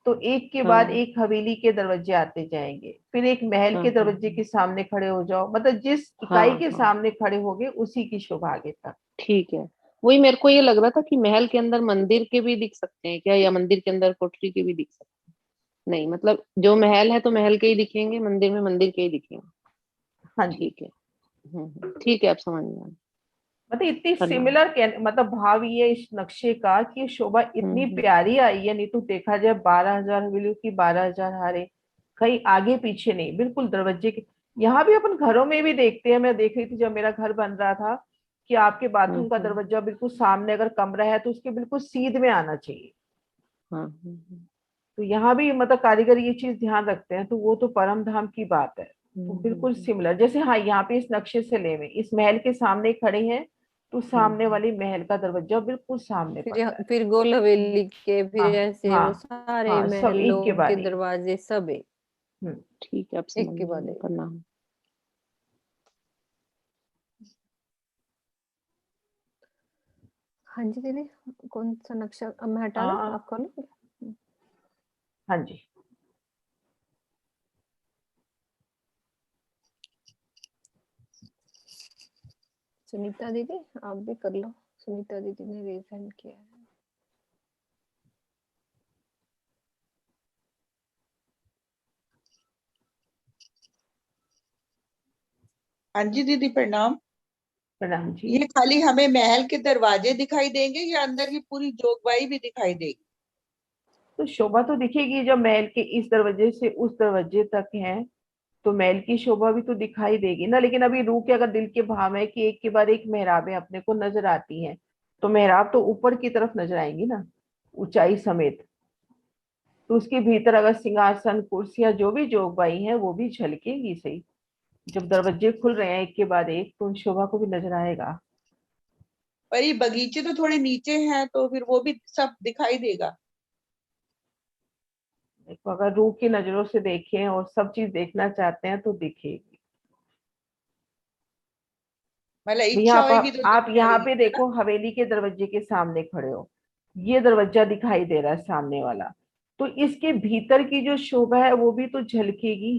तो एक के बाद हाँ एक हवेली के दरवाजे आते जाएंगे, फिर एक महल हाँ के हाँ दरवाजे के सामने खड़े हो जाओ, मतलब जिस हाँ इकाई के हाँ सामने खड़े होगे उसी की शोभा आगे तक। ठीक है। वही मेरे को ये लग रहा था कि महल के अंदर मंदिर के भी दिख सकते हैं क्या, या मंदिर के अंदर कोठरी के भी दिख सकते हैं। नहीं, मतलब जो महल है तो महल के ही दिखेंगे, मंदिर में मंदिर के ही दिखेंगे। हाँ जी, ठीक है। ठीक है, आप समझ में आ गए। मतलब इतनी प्रणाम। सिमिलर, मतलब भाव ये इस नक्शे का कि शोभा इतनी हम्म। प्यारी आई है, नहीं तो देखा जाए 12,000 हवेलियों की 12,000 हारे, कहीं आगे पीछे नहीं, बिल्कुल दरवाजे के। यहाँ भी अपन घरों में भी देखते हैं, मैं देख रही थी जब मेरा घर बन रहा था कि आपके बाथरूम का हम्म। दरवाजा बिल्कुल सामने अगर कमरा है तो उसके बिल्कुल सीध में आना चाहिए। हाँ तो यहाँ भी मतलब कारीगर ये चीज ध्यान रखते हैं, तो वो तो परम धाम की बात है। तो बिल्कुल हम्म। सिमिलर, जैसे हाँ यहाँ पे इस नक्शे से ले में इस महल के सामने खड़े हैं तो सामने हम्म। वाली महल का दरवाजा बिल्कुल सामने पड़ रहा है। फिर गोल हवेली के, फिर हाँ ऐसे वो हाँ सारे हाँ, सब एक के महलों के बाद एक। दरवाजे सब एक, हम्म, ठीक है, आप एक समझ के में आ बाद गए। एक। प्रणाम। हाँ जी दीदी, कौन सा नक्शा अब मैं हटा दूं, हाँ आप खोलो। हाँ जी। सुनीता दीदी आप भी कर लो, सुनीता दीदी ने रेज हैंड किया है। हाँ जी दीदी प्रणाम। प्रणाम जी। ये खाली हमें महल के दरवाजे दिखाई देंगे या अंदर की पूरी जोगबाई भी दिखाई देगी? तो शोभा तो दिखेगी, जब महल के इस दरवाजे से उस दरवाजे तक है तो महल की शोभा भी तो दिखाई देगी ना, लेकिन अभी रूह के अगर दिल के भाव है कि एक के बाद एक मेहराबें अपने को नजर आती हैं, तो मेहराब तो ऊपर की तरफ नजर आएंगी ना, ऊंचाई समेत। तो उसके भीतर अगर सिंहासन कुर्सियां जो भी जोगबाई हैं वो भी झलकेंगी सही। जब दरवाजे खुल रहे हैं एक के बाद एक तो उन शोभा को भी नजर आएगा। पर ये बगीचे तो थोड़े नीचे हैं तो फिर वो भी सब दिखाई देगा। देखो अगर रूह की नजरों से देखें और सब चीज देखना चाहते हैं तो दिखेगी। मतलब यहाँ इच्छा होगी पर तो आप दिखने यहाँ लगेगी, पे है ना? देखो हवेली के दरवाजे के सामने खड़े हो, ये दरवाजा दिखाई दे रहा है सामने वाला, तो इसके भीतर की जो शोभा है वो भी तो झलकेगी।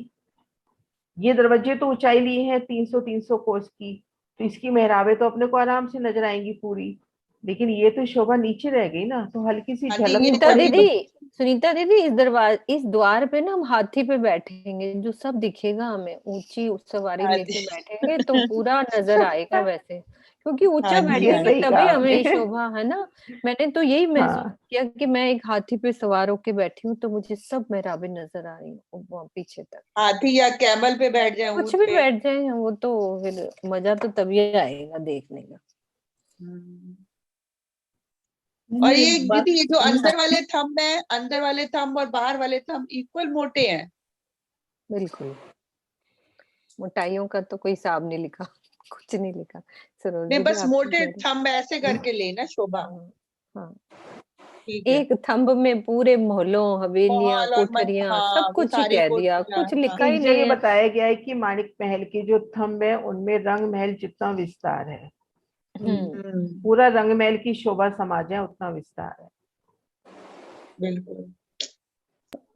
ये दरवाजे तो ऊंचाई लिए हैं 300 कोस की, तो इसकी मेहराबें तो अपने को आराम से नजर आएंगी पूरी, लेकिन ये तो शोभा नीचे रह गई ना, तो हल्की सी हाँ जी, झलक ये तो सुनीता खाली दीदी, पड़ेगी। सुनीता दीदी इस द्वार पे ना हम हाथी पे बैठेंगे, जो सब दिखेगा हमें, ऊंची सवारी हाँ लेके जी। बैठेंगे तो पूरा नजर आएगा वैसे, क्योंकि हाँ ऊंचा जी, ये हाँ बैठेंगे सही जी। कहा तभी आपने। हमें शोभा है ना। मैंने तो यही महसूस हाँ किया कि मैं एक हाथी पे सवार होके बैठी हूँ तो मुझे सब मेहराबें नजर आ रही हूँ वहाँ पीछे तक। हाथी या कैमल पे बैठ जाए, कुछ ऊंट भी पे। बैठ जाए वो तो फिर मजा तो तभी आएगा देखने का। और ये दीदी ये जो अंदर वाले थंब है, अंदर वाले थंब और बाहर वाले थंब इक्वल मोटे हैं। बिल्कुल, मोटाइयों का तो कोई हिसाब नहीं लिखा, कुछ नहीं लिखा। सरोज नहीं दीदी बस आप मोटे थंब ऐसे करके लेना शोभा। हाँ, ठीक है। एक थंब में पूरे मोहल्लों, हवेलियां, मॉल और कोठरियां हाँ सब वो कुछ ही सारी कह दिया, कोठरियां, कुछ लिखा हाँ। ही इस नहीं जगह है। बताया गया है कि माणिक महल के जो थंब है उनमें रंग महल जितना विस्तार है, पूरा रंग महल की शोभा समा जाए उतना विस्तार है। बिल्कुल।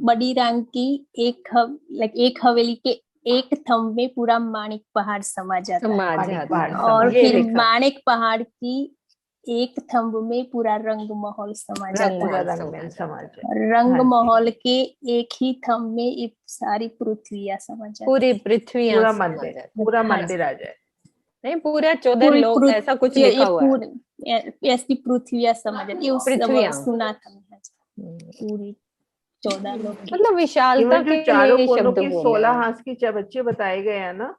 बड़ी रंग की एक हवेली के एक थंब में पूरा माणिक पहाड़ समा जाता है। समा माणिक जाता पहाड़ है। समा और ये फिर लिखा, माणिक पहाड़ की एक थंब में पूरा रंग महल समा जाता पूरा है। रंग महल समा जाए। और रंग हाँ जी। महल के एक ही थंब में एक सारी पृथ्वियां समा जाती पूरी है। पृथ्वी पूरा समा मंदिर, जाती पूरा हाँ मंदिर आ जाए। नहीं, पूरा 14 पूरी लोग ऐसा कुछ ये लिखा हुआ है। ऐसी पृथ्वियां समा जाती है। उस पृथ्वियां। सुना था मैंने, पूरी 14 लोग की। मतलब विशालता इवन जो के चारों लिए कोनों शब्द के बोले 16 हैं। हाथ के चबच्चे बताए गए हैं ना।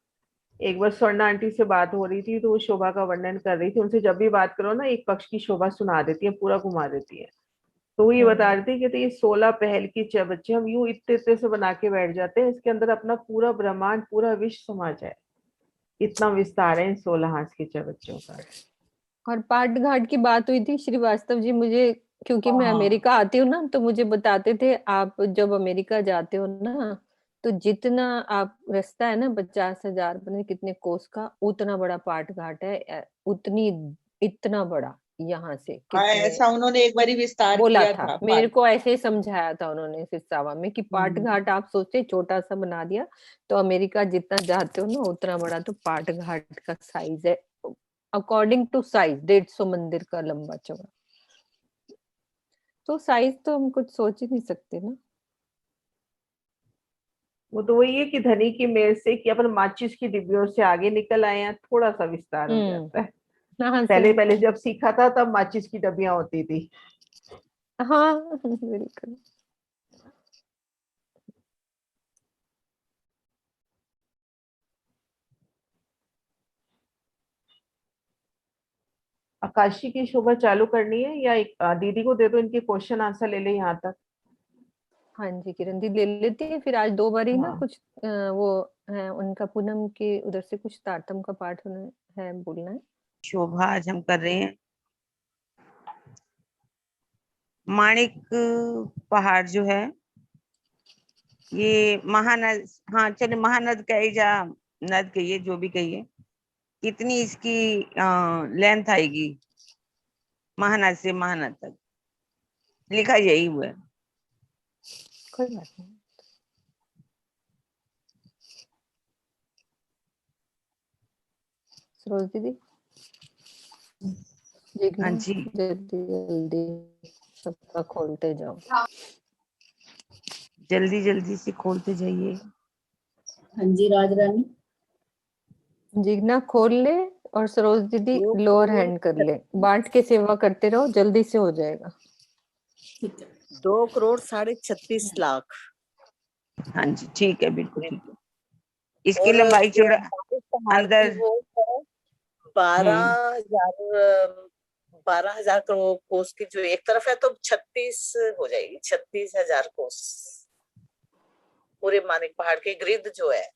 एक बार स्वर्णा आंटी से बात हो रही थी तो वो शोभा का वर्णन कर रही थी, उनसे जब भी बात करो ना एक पक्ष की शोभा सुना देती है, पूरा घुमा देती है। तो वो ये बता रही थी कि तो ये 16 पहल की चबच्चे हम यूं इतने इतने से बना के बैठ जाते हैं, इसके अंदर अपना पूरा ब्रह्मांड, पूरा विश्व समा जाए, इतना विस्तार है इन 16 हाथ के चबच्चों का। और पाट घाट की बात हुई थी श्रीवास्तव जी, मुझे क्योंकि मैं हाँ। अमेरिका आती हूँ ना, तो मुझे बताते थे आप जब अमेरिका जाते हो ना, तो जितना आप रास्ता है ना 50,000 पता नहीं कितने कोस का, उतना बड़ा पाट घाट है, उतनी इतना बड़ा यहाँ से कितने ऐसा उन्होंने एक बारी विस्तार बोला किया था। था। मेरे को ऐसे ही समझाया था उन्होंने सिरसावा में कि पाट घाट आप सोचते छोटा सा बना दिया, तो अमेरिका जितना जाते हो ना उतना बड़ा तो पाट घाट का साइज है, अकॉर्डिंग टू साइज 150 मंदिर का लंबा चौड़ा। तो साइज तो हम कुछ सोच ही नहीं सकते ना। वो तो वही है कि धनी की मेल से कि अपन माचिस की डिब्बियों से आगे निकल आए हैं, थोड़ा सा विस्तार हो जाता है। हाँ पहले पहले जब सीखा था तब माचिस की डब्बियां होती थी। हाँ बिल्कुल। आकाशी की शोभा चालू करनी है या एक दीदी को दे दो, इनके क्वेश्चन आंसर ले ले यहाँ तक। हाँ जी किरण दी ले लेती है, फिर आज 2 बार ही ना हाँ। कुछ वो है उनका, पूनम के उधर से कुछ तारतम का पाठ होना है, बोलना है। शोभा आज हम कर रहे हैं माणिक पहाड़ जो है ये महानद, हाँ चलो महानद कही जा, नद कहिए जो भी कहिए, कितनी इसकी लेंथ आएगी महानद से महानद तक, लिखा यही हुआ है। कोई बात नहीं। सरोज दीदी हाँ जी जल्दी जल्दी सबका खोलते जाओ, जल्दी जल्दी से खोलते जाइए। हाँ जी राज रानी। जिग्ना खोल ले और सरोज दीदी लोअर हैंड कर ले, बांट के सेवा करते रहो, जल्दी से हो जाएगा। 2,36,36,00,000। हाँ जी ठीक है, बिल्कुल ठीक है। इसकी लंबाई चौड़ा अंदर 12,000 करोड़ कोस की जो एक तरफ है तो 36 हो जाएगी, 36,000 कोस पूरे माणिक पहाड़ की ग्रिड जो है।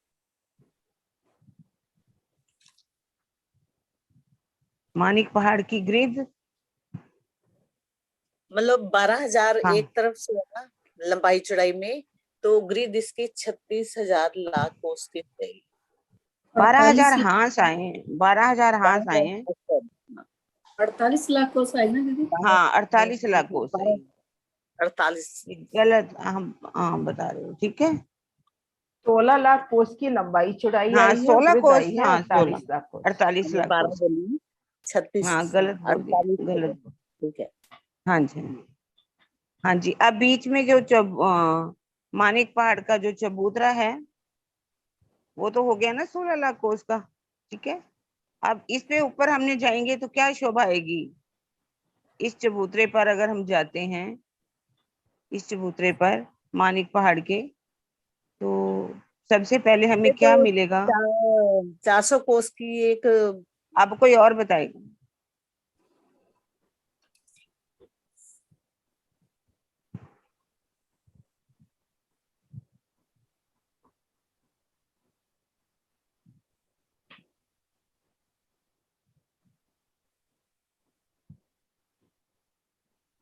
माणिक पहाड़ की ग्रिड मतलब 12,000 हाँ। एक तरफ से है ना लंबाई चौड़ाई में, तो ग्रिड इसकी 36,000 लाख कोस की हो जाएगी। 12,000 हांस आए हैं, 12,000 हांस आए हैं। 48 लाख कोस आई ना दीदी? हाँ 48 लाख कोस आई। 48 गलत हम बता रहे हो, ठीक है। 16 लाख कोस की लंबाई चौड़ाई हाँ आई है, 16 width कोस, आई है हाँ 48 लाख कोस। 48 लाख 12 कोस। बोली 36, हाँ गलत बोल दिया, गलत। ठीक है। हाँ जी हाँ जी। अब बीच में जो माणिक पहाड़ का जो चबूतरा है वो तो हो गया ना 16 लाख कोस का, ठीक है। अब इस पे ऊपर हमने जाएंगे तो क्या शोभा आएगी। इस चबूतरे पर अगर हम जाते हैं, इस चबूतरे पर माणिक पहाड़ के, तो सबसे पहले हमें क्या मिलेगा। 400 कोस की एक, अब कोई और बताएगा।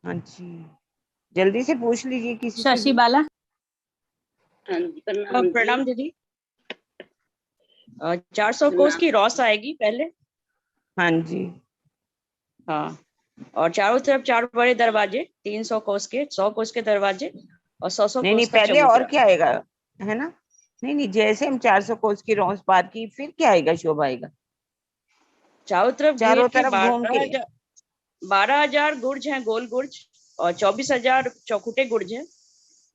हाँ जी, जल्दी से पूछ लीजिए किसी से शशि भी। बाला। हाँ जी, प्रणाम दीदी। 400 कोस की रॉस आएगी पहले। हाँ जी। हाँ, और चारों तरफ 4 बड़े दरवाजे, 300 कोस के, 100 कोस के दरवाजे और 100 नहीं कोस का पहले और चबूतरा। क्या आएगा, है ना? नहीं, जैसे हम 400 कोस की रॉस पार की, फिर क्या आएगा, शोभा आएगा? चारों तरफ चारों घेर के तरफ घूम के 12,000 गुर्ज हैं, गोल गुर्ज, और 24,000 चौखुटे गुर्ज हैं,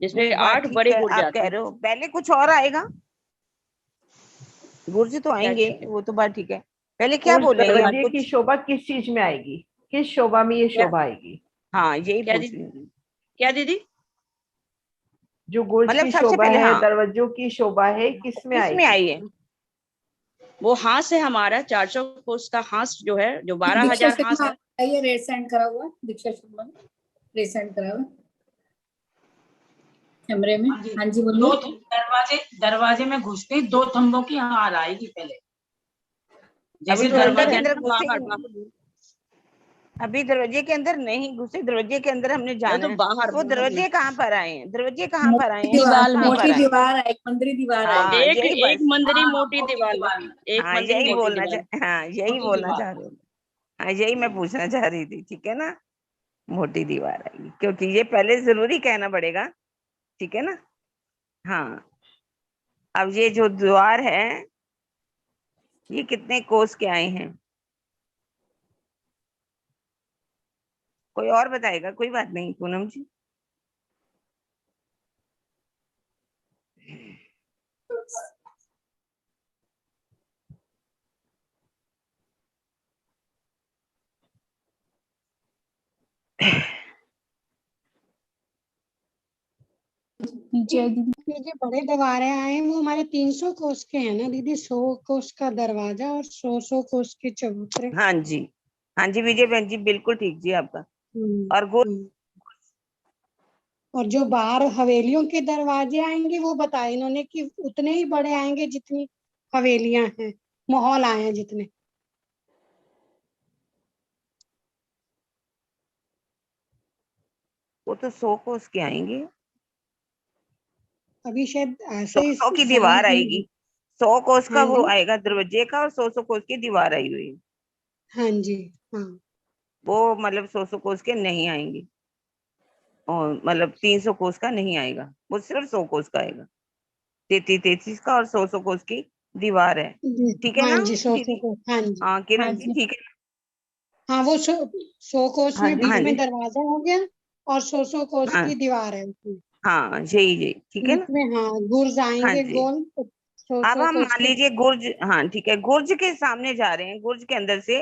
जिसमें वो बात 8 ठीक बड़े है, गुर्ज आप आते कह हैं। रहे हो पहले कुछ और आएगा। गुर्ज तो आएंगे, वो तो बात ठीक है, पहले क्या उस बोले आप दरवाजे की कुछ? शोभा किस चीज में आएगी, किस शोभा में ये शोभा आएगी? हाँ, यही क्या पूछ दीदी? रही हूँ। क्या दीदी? जो गुर्ज मतलब की सबसे शोभा पहले, है, हाँ, दरवाजों की शोभा है, किस में किस में आएगी? आई है? वो हाथ है हमारा 400 कोस का हाथ जो है, जो 12,000 हाथ है। ये रेड सेंड करा हुआ है, दीक्षा शर्मा ने रेड सेंड करा हुआ है कैमरे में। हाँ जी दो बोलिए। दरवाजे में घुसते ही 2 थंबों की हार आएगी पहले, अभी जैसे दरवाजे के दरवाजे अंदर बाहर घुसे, बाहर अभी दरवाजे के अंदर नहीं घुसे, दरवाजे के अंदर हमने जाना तो है। बाहर तो वो बाहर दरवाजे कहाँ पर आए हैं? दरवाजे कहाँ पर आए हैं? दीवार में। कहाँ पर मोटी आए? दीवार है, एक मंदिर दीवार है। हाँ, एक यही एक बस, मंदिरी हाँ, मोटी मोटी दीवार दीवार में, में। एक हाँ मंदिरी यही मोटी बोलना दीवार में। हाँ यही मोटी बोलना दीवार। चाह रही हूँ। हाँ, यही मैं पूछना चाह रही थी, ठीक है ना? मोटी दीवार आएगी, क्योंकि ये पहले जरूरी कहना पड़ेगा, ठीक है ना? हाँ, अब ये जो द्वार है, ये कितने कोस के आए हैं? कोई और बताएगा? कोई बात नहीं पूनम जी। जय दीदी। ये जो बड़े दरवाजे आए हैं वो हमारे 300 कोस के हैं ना दीदी, 100 कोस का दरवाजा और 100 कोस के चबूतरे। हाँ जी, हाँ जी विजय बहन जी, बिल्कुल ठीक जी आपका। और और जो बाहर हवेलियों के दरवाजे आएंगे वो बताए इन्होंने कि उतने ही बड़े आएंगे जितनी हवेलियां हैं, महल आए हैं जितने। वो तो 100 कोस के आएंगे, अभी शायद ऐसे ही 100 की समझ दीवार नहीं। आएगी, 100 कोस का हाँ वो जी, आएगा दरवाजे का, और 100 कोस की दीवार आई हुई है। हाँ जी, हाँ। वो मतलब 100 कोस के नहीं आएंगे, और मतलब 300 कोस का नहीं आएगा, वो सिर्फ 100 कोस का आएगा। 33 का और 100 कोस की दीवार है, ठीक है हाँ ना जी, 100 दीदी? कोस, हाँ जी, हाँ किरण जी, ठीक है। हाँ वो 100 कोस हाँ में जी बीच हाँ में जी, दरवाजा हो गया और 100 कोस हाँ की दीवार है उसमें। हाँ, यही ठीक है बीच ना? में हाँ गुर्ज हाँ आएंगे जी, गोल, अब 100 हम कोस मान के। लीजिए गुर्ज, हाँ ठीक है, गुर्ज के सामने जा रहे हैं, गुर्ज के अंदर से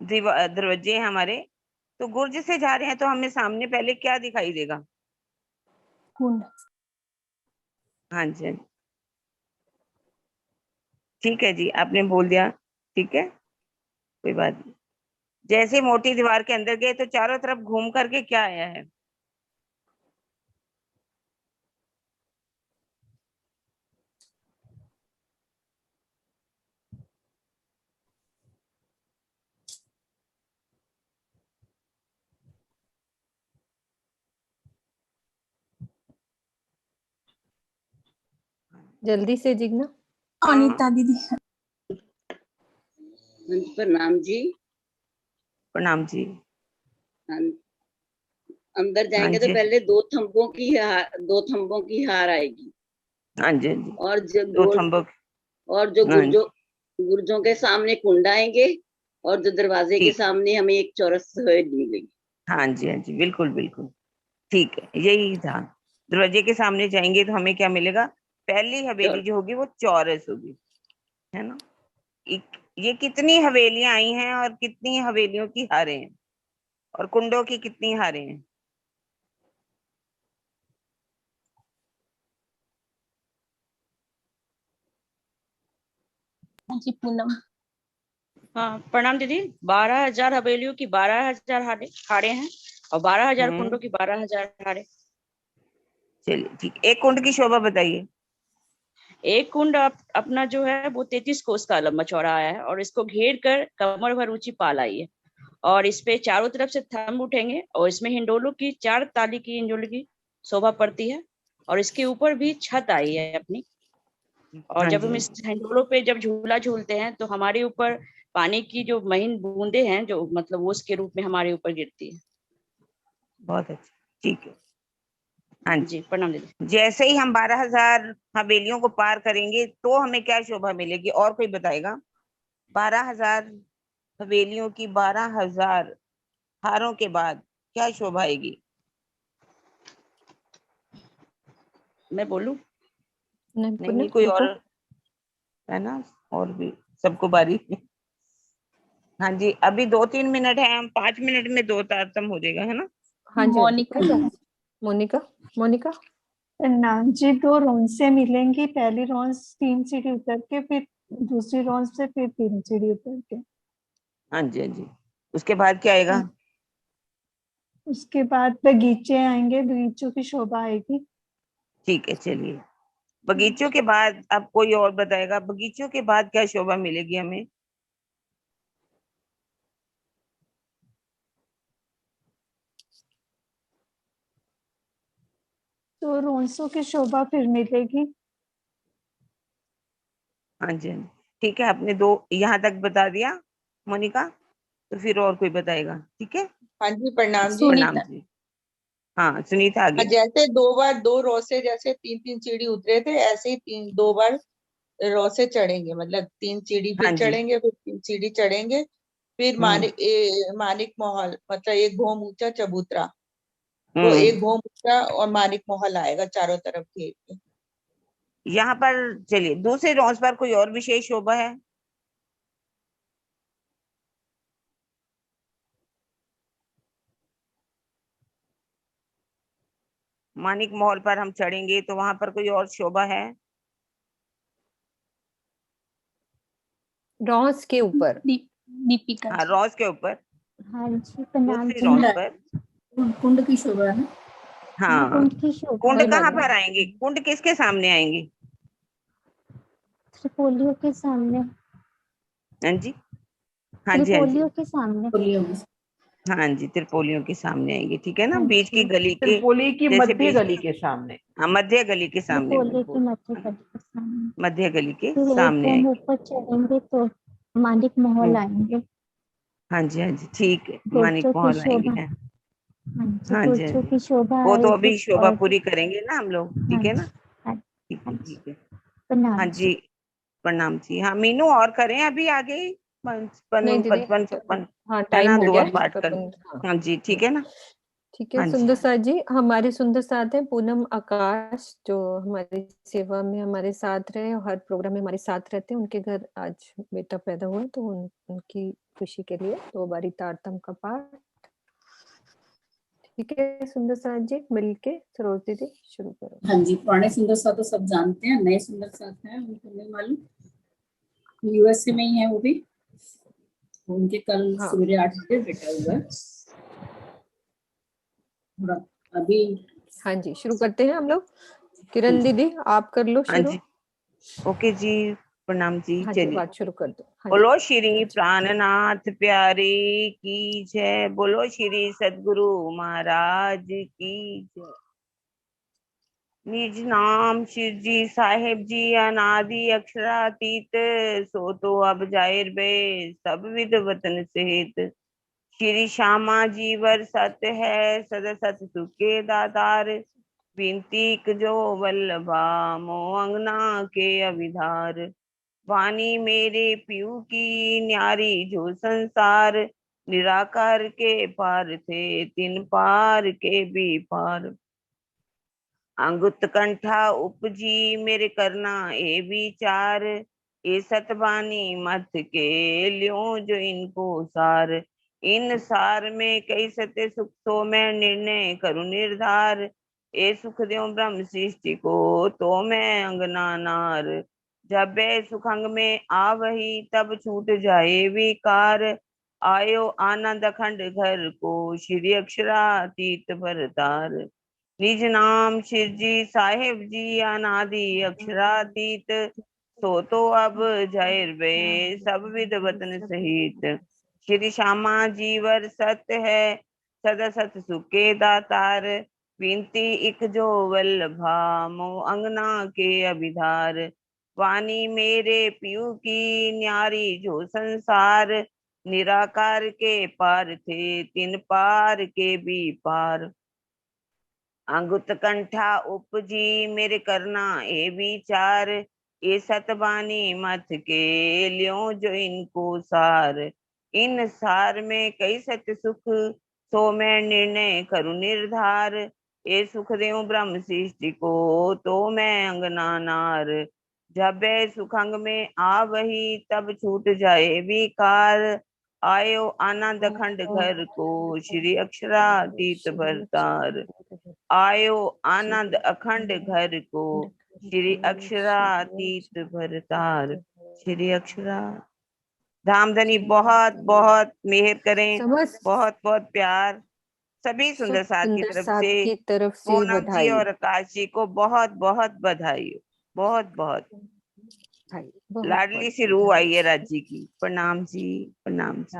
दरवाजे हैं हमारे, तो गुर्ज से जा रहे हैं तो हमें सामने पहले क्या दिखाई देगा? कुंड। हाँ जी, हाँ जी। ठीक है जी, आपने बोल दिया, ठीक है, कोई बात नहीं। जैसे मोटी दीवार के अंदर गए तो चारों तरफ घूम करके क्या आया है? जल्दी से जिग्ना। अनीता दीदी। प्रणाम जी। प्रणाम जी। अंदर हाँ जाएंगे तो जी, पहले 2 थंबों की हार आएगी, हाँ जी, हाँ जी, और जो 2 थंबों और जो हाँ जी, गुर्जों के सामने कुंड आएंगे, और जो दरवाजे के ठीक, सामने हमें एक चौरस मिलेगी। हाँ जी, हाँ जी, बिल्कुल बिल्कुल ठीक है, यही था। दरवाजे के सामने जाएंगे तो हमें क्या मिलेगा? पहली हवेली जो होगी वो चौरस होगी, है ना? ये कितनी हवेलियां आई हैं और कितनी हवेलियों की हारें हैं, और कुंडों की कितनी हारें हैं? जी पूनम। हाँ प्रणाम दीदी। 12,000 हवेलियों की 12,000 हाड़े हैं, और 12,000 कुंडों की 12,000 हाड़े। चलिए ठीक, एक कुंड की शोभा बताइए। एक कुंड अपना जो है वो 33 कोस का लंबा चौड़ा आया है, और इसको घेर कर कमर भर ऊंची पाल आई है, और इस पे चारों तरफ से थंब उठेंगे और इसमें हिंडोलों की 4 ताली की हिंडोलों की शोभा पड़ती है और इसके ऊपर भी छत आई है अपनी। और हाँ जब जी हम इस हिंडोलों पे जब झूला झूलते हैं तो हमारे ऊपर पानी की जो महीन बूंदे हैं जो मतलब वो उसके रूप में हमारे ऊपर गिरती है। बहुत अच्छा, ठीक है। हाँ जी प्रणाम दीदी। जैसे ही हम 12,000 हवेलियों को पार करेंगे तो हमें क्या शोभा मिलेगी, और कोई बताएगा? 12,000 हवेलियों की 12,000 हारों के बाद क्या शोभा आएगी? मैं बोलूं? नहीं कोई और है ना, और भी सबको बारी। हाँ जी, अभी 2-3 मिनट है, हम 5 मिनट में 2 तारतम हो जाएगा, है ना? हाँ जी मोनिका। मोनिका मोनिका नाम जी 2 रॉन्स से मिलेंगी, पहली रॉन्स 3 सीढ़ी उतर के, फिर दूसरी रॉन्स से फिर 3 सीढ़ी उतर के। हाँ जी हाँ जी, उसके बाद क्या आएगा? उसके बाद बगीचे आएंगे, बगीचों की शोभा आएगी। ठीक है चलिए, बगीचों के बाद अब कोई और बताएगा, बगीचों के बाद क्या शोभा मिलेगी हमें? तो रॉन्सों की शोभा फिर मिलेगी। हाँ जी हाँ जी, ठीक है, आपने 2 यहाँ तक बता दिया मोनिका, तो फिर और कोई बताएगा? ठीक है, हाँ जी प्रणाम जी। प्रणाम जी। हाँ सुनीता आगे। जैसे 2 बार 2 रो से जैसे 3-3 सीढ़ी उतरे थे, ऐसे ही 2 बार रो से चढ़ेंगे, मतलब 3 सीढ़ी हाँ फिर जी चढ़ेंगे, फिर 3 सीढ़ी चढ़ेंगे, फिर मानिक महल मतलब एक घोम ऊंचा चबूतरा, तो एक घोम ऊंचा और मानिक महल आएगा चारों तरफ घेर के। यहाँ पर चलिए दूसरे रोज पर कोई और विशेष शोभा है? मानिक महल पर हम चढ़ेंगे तो वहां पर कोई और शोभा है? रॉस के ऊपर दीपिका। हाँ रॉस के ऊपर, हाँ जी प्रणाम दूसरी जी। रॉस पर। कुंड की शोभा है। हाँ कुंड की शोभा कुंड है। कहाँ पर आएंगे? कुंड किसके सामने आएंगे? त्रिपोलियों के सामने। हाँ जी हाँ जी हाँ जी त्रिपोलियों के सामने। हाँ जी, त्रिपोलियों के सामने आएंगे, ठीक है ना, बीच की गली के, त्रिपोली की जैसे मध्य बीच गली के सामने। हाँ मध्य गली के सामने, त्रिपोली की मध्य गली के सामने। मध्य गली के फिर एक सामने हम आएंगे। ऊपर चढ़ेंगे तो मानिक महल आएंगे। हाँ जी ठीक है, मानिक बुर्जों की महल शोभा। आएंगे। हाँ जी हाँ जी बुर्जों की शोभा वो तो आएगी। अभी शोभा और पूरी करेंगे ना हम लोग, ठीक है ना? ठीक है ठीक है। हाँ प्रणाम जी प्रणाम जी। हाँ मीनू और करें अभी आगे, नहीं 55 दीदी 56 हाँ है टाइम ना, हो 2 गया और है पाठ कर। हाँ हाँ जी ठीक है ना। ठीक है। हाँ जी सुंदर साथ जी, हमारे सुंदर साथ हैं पूनम आकाश, जो हमारी सेवा में हमारे साथ रहे और हर प्रोग्राम में हमारे साथ रहते हैं। उनके घर आज बेटा पैदा हुआ है, तो उनकी खुशी के लिए 2 बारी तारतम का पाठ। ठीक है सुंदर साथ जी, मिलके सरोज दीदी शुरू करो। हाँ जी, पुराने सुंदर साथ तो सब जानते हैं, नए सुंदर साथ हैं उनको नहीं मालूम। यूएसए में ही है वो भी, उनके कल सवेरे 8 बजे बेटा हुआ है। अभी हाँ जी शुरू करते हैं हम लोग। किरण दीदी आप कर लो हाँ शुरू। जी ओके जी, प्रणाम जी। हाँ जी चलिए बात शुरू कर दो। हाँ बोलो श्री प्राणनाथ प्यारे की जय, बोलो श्री सदगुरु महाराज की जय। निज नाम शिव जी साहेब जी अनादि अक्षरातीत, सो तो अब जाहिर बे सब विद वतन सहित। श्री श्यामा जी वर सत्य है सद सत सुखे दातार, विनती जो वल्लभा मो अंगना के अविधार। वाणी मेरे पीयू की न्यारी जो संसार, निराकार के पार थे तिन पार के भी पार। अंगुत कंठा उपजी मेरे करना ए विचार, ए सतबानी मत के लियो जो इनको सार। इन सार में कई सत्य सुख तो मैं निर्णय करूं निर्धार, ए सुख देव ब्रह्म सृष्टि को तो मैं अंगना नार। जब वे सुखंग में आवही तब छूट जाए विकार, आयो आनंद अखंड घर को श्री अक्षरातीत भरतार। निज नाम शिव जी साहेब जी अनादि अक्षरातीत, सो तो अब जाहिर बे सब विद वतन सहित। श्री श्यामा जीवर सत्य है सदा सत सुखे दातार, विनती इक जो वल्लभा मो अंगना के अभिधार, वाणी मेरे पियू की न्यारी जो संसार, निराकार के पार थे तिन पार के भी पार, अंगुत कंठा उपजी मेरे करना ए विचार, ये सतबानी मत के लियो जो इनको सार, इन सार में कई सत्य सुख सो मैं निर्णय करूं निर्धार, ये सुख देव ब्रह्म सृष्टि को तो मैं अंगना नार, जब सुख अंग में आ वही तब छूट जाए विकार, आयो आनंद अखंड घर को श्री अक्षरातीत भरतार, आयो आनंद अखंड घर को श्री अक्षरातीत भरतार, श्री अक्षरा। धामधनी बहुत बहुत मेहर करें, बहुत बहुत प्यार। सभी सुंदर साथ की तरफ से पूनम जी और आकाश जी को बहुत बहुत बधाई, बहुत बहुत लाडली सी रूह आई है राज जी की। प्रणाम जी, प्रणाम जी।